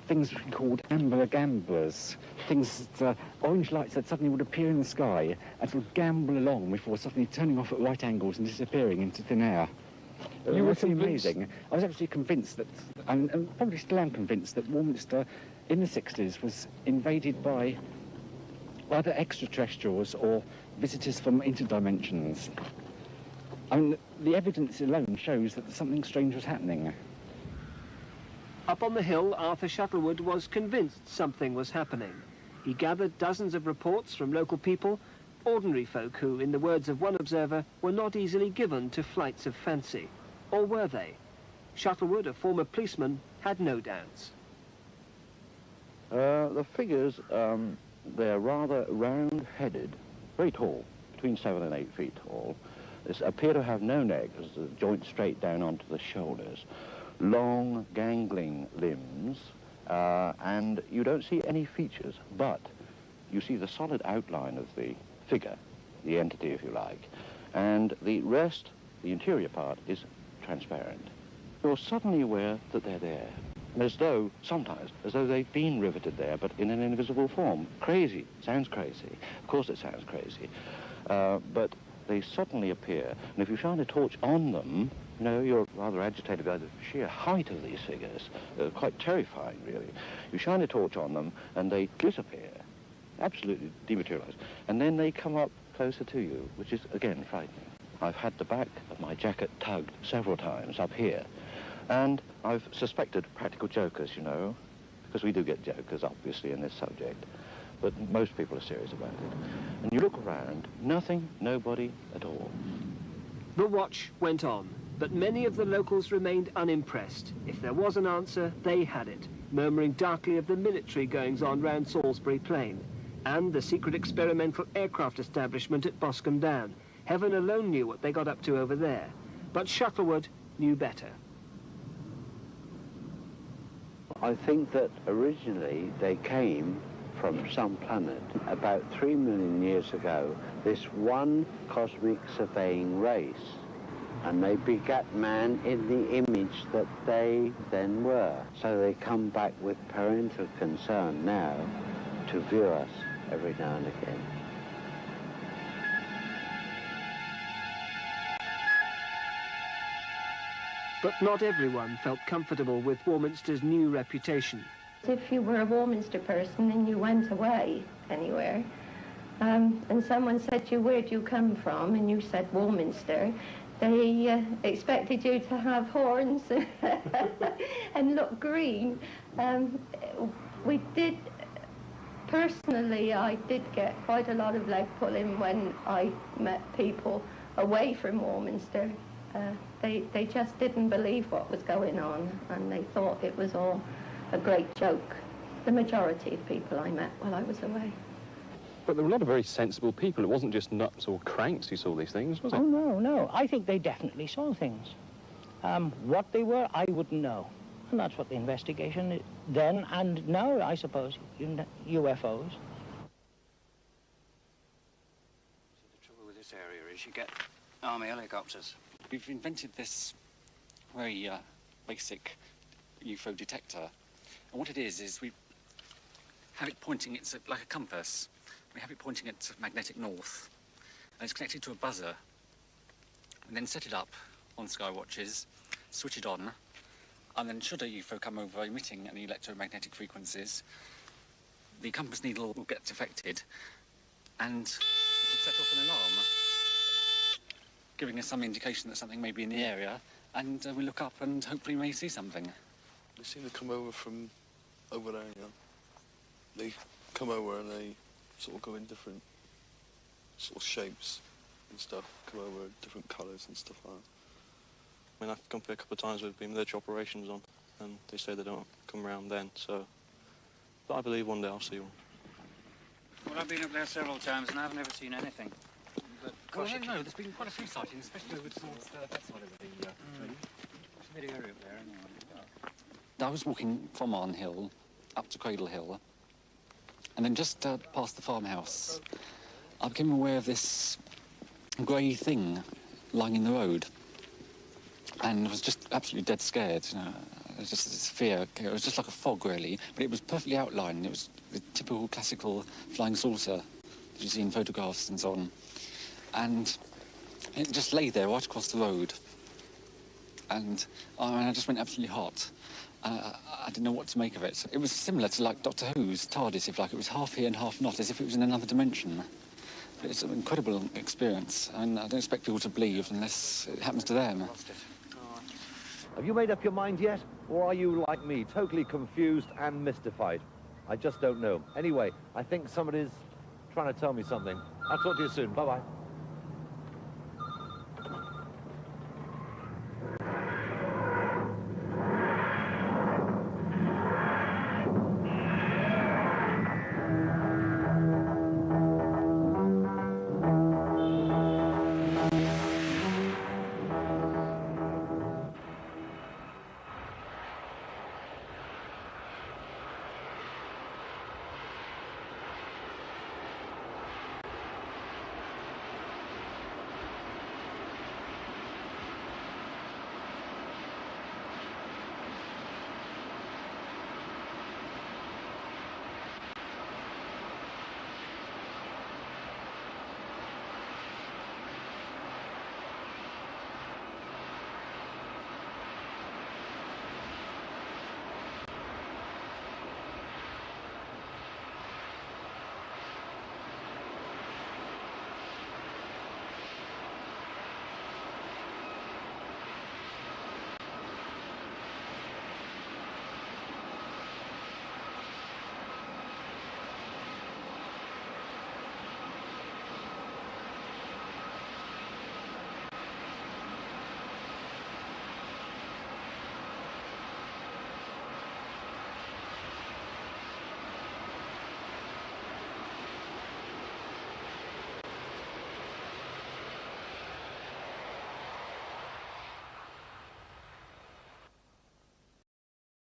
Things called amber gamblers, things that, orange lights that suddenly would appear in the sky and sort of gamble along before suddenly turning off at right angles and disappearing into thin air. You were amazing. I was absolutely convinced that, and probably still am convinced, that Warminster in the 60s was invaded by either extraterrestrials or visitors from interdimensions. I mean, the evidence alone shows that something strange was happening. Up on the hill, Arthur Shuttlewood was convinced something was happening. He gathered dozens of reports from local people, ordinary folk who, in the words of one observer, were not easily given to flights of fancy. Or were they? Shuttlewood, a former policeman, had no doubts. The figures, they're rather round-headed, very tall, between 7 and 8 feet tall. They appear to have no neck, as the joint straight down onto the shoulders. Long, gangling limbs, and you don't see any features, but you see the solid outline of the figure, the entity, if you like, and the rest, the interior part, is transparent. You're suddenly aware that they're there, as though, sometimes, as though they've been riveted there, but in an invisible form. Crazy. Sounds crazy. Of course it sounds crazy. But they suddenly appear, and if you shine a torch on them, you know, you're rather agitated by the sheer height of these figures. Quite terrifying, really. You shine a torch on them, and they disappear. absolutely dematerialised. And then they come up closer to you, which is, again, frightening. I've had the back of my jacket tugged several times up here, and I've suspected practical jokers, you know, because we do get jokers, obviously, in this subject, but most people are serious about it. And you look around, nothing, nobody at all. The watch went on, but many of the locals remained unimpressed. If there was an answer, they had it, murmuring darkly of the military goings-on round Salisbury Plain, and the secret experimental aircraft establishment at Boscombe Down. Heaven alone knew what they got up to over there, but Shuttlewood knew better. I think that originally they came from some planet about 3 million years ago, this one cosmic surveying race, and they begat man in the image that they then were. So they come back with parental concern now to view us every now and again. But not everyone felt comfortable with Warminster's new reputation. If you were a Warminster person and you went away anywhere, and someone said to you, where do you come from? And you said Warminster, they expected you to have horns and look green. We did, personally, I did get quite a lot of leg pulling when I met people away from Warminster. They just didn't believe what was going on, and they thought it was all a great joke. The majority of people I met while I was away. But there were a lot of very sensible people. It wasn't just nuts or cranks who saw these things, was it? Oh, no, no. I think they definitely saw things. What they were, I wouldn't know. And that's what the investigation is then and now, I suppose, UFOs. The trouble with this area is you get army helicopters. We've invented this very basic UFO detector. And what it is we have it pointing, it's like a compass. We have it pointing at magnetic north. And it's connected to a buzzer. And then set it up on sky watches, switch it on, and then should a UFO come over emitting any electromagnetic frequencies, the compass needle will get affected and it'll set off an alarm, giving us some indication that something may be in the area, and we look up and hopefully may see something. They seem to come over from over there, you know. They come over and they sort of go in different sort of shapes and stuff, come over different colours and stuff like that. I mean, I've come here a couple of times with military operations on, and they say they don't come around then, so... But I believe one day I'll see one. Well, I've been up there several times and I've never seen anything. But well, I don't know, there's been quite a few sightings, especially over towards that side of the train. It's a big area up there, anyway. I was walking from Arn Hill up to Cradle Hill, and then just past the farmhouse, I became aware of this grey thing lying in the road, and I was just absolutely dead scared. You know, it was just this fear. It was just like a fog, really, but it was perfectly outlined. It was the typical classical flying saucer that you see in photographs and so on, and it just lay there right across the road, and I just went absolutely hot. I didn't know what to make of it. It was similar to, like, Doctor Who's TARDIS, if like. It was half here and half not, as if it was in another dimension. But it's an incredible experience, and I don't expect people to believe unless it happens to them. Have you made up your mind yet? Or are you, like me, totally confused and mystified? I just don't know. Anyway, I think somebody's trying to tell me something. I'll talk to you soon. Bye-bye.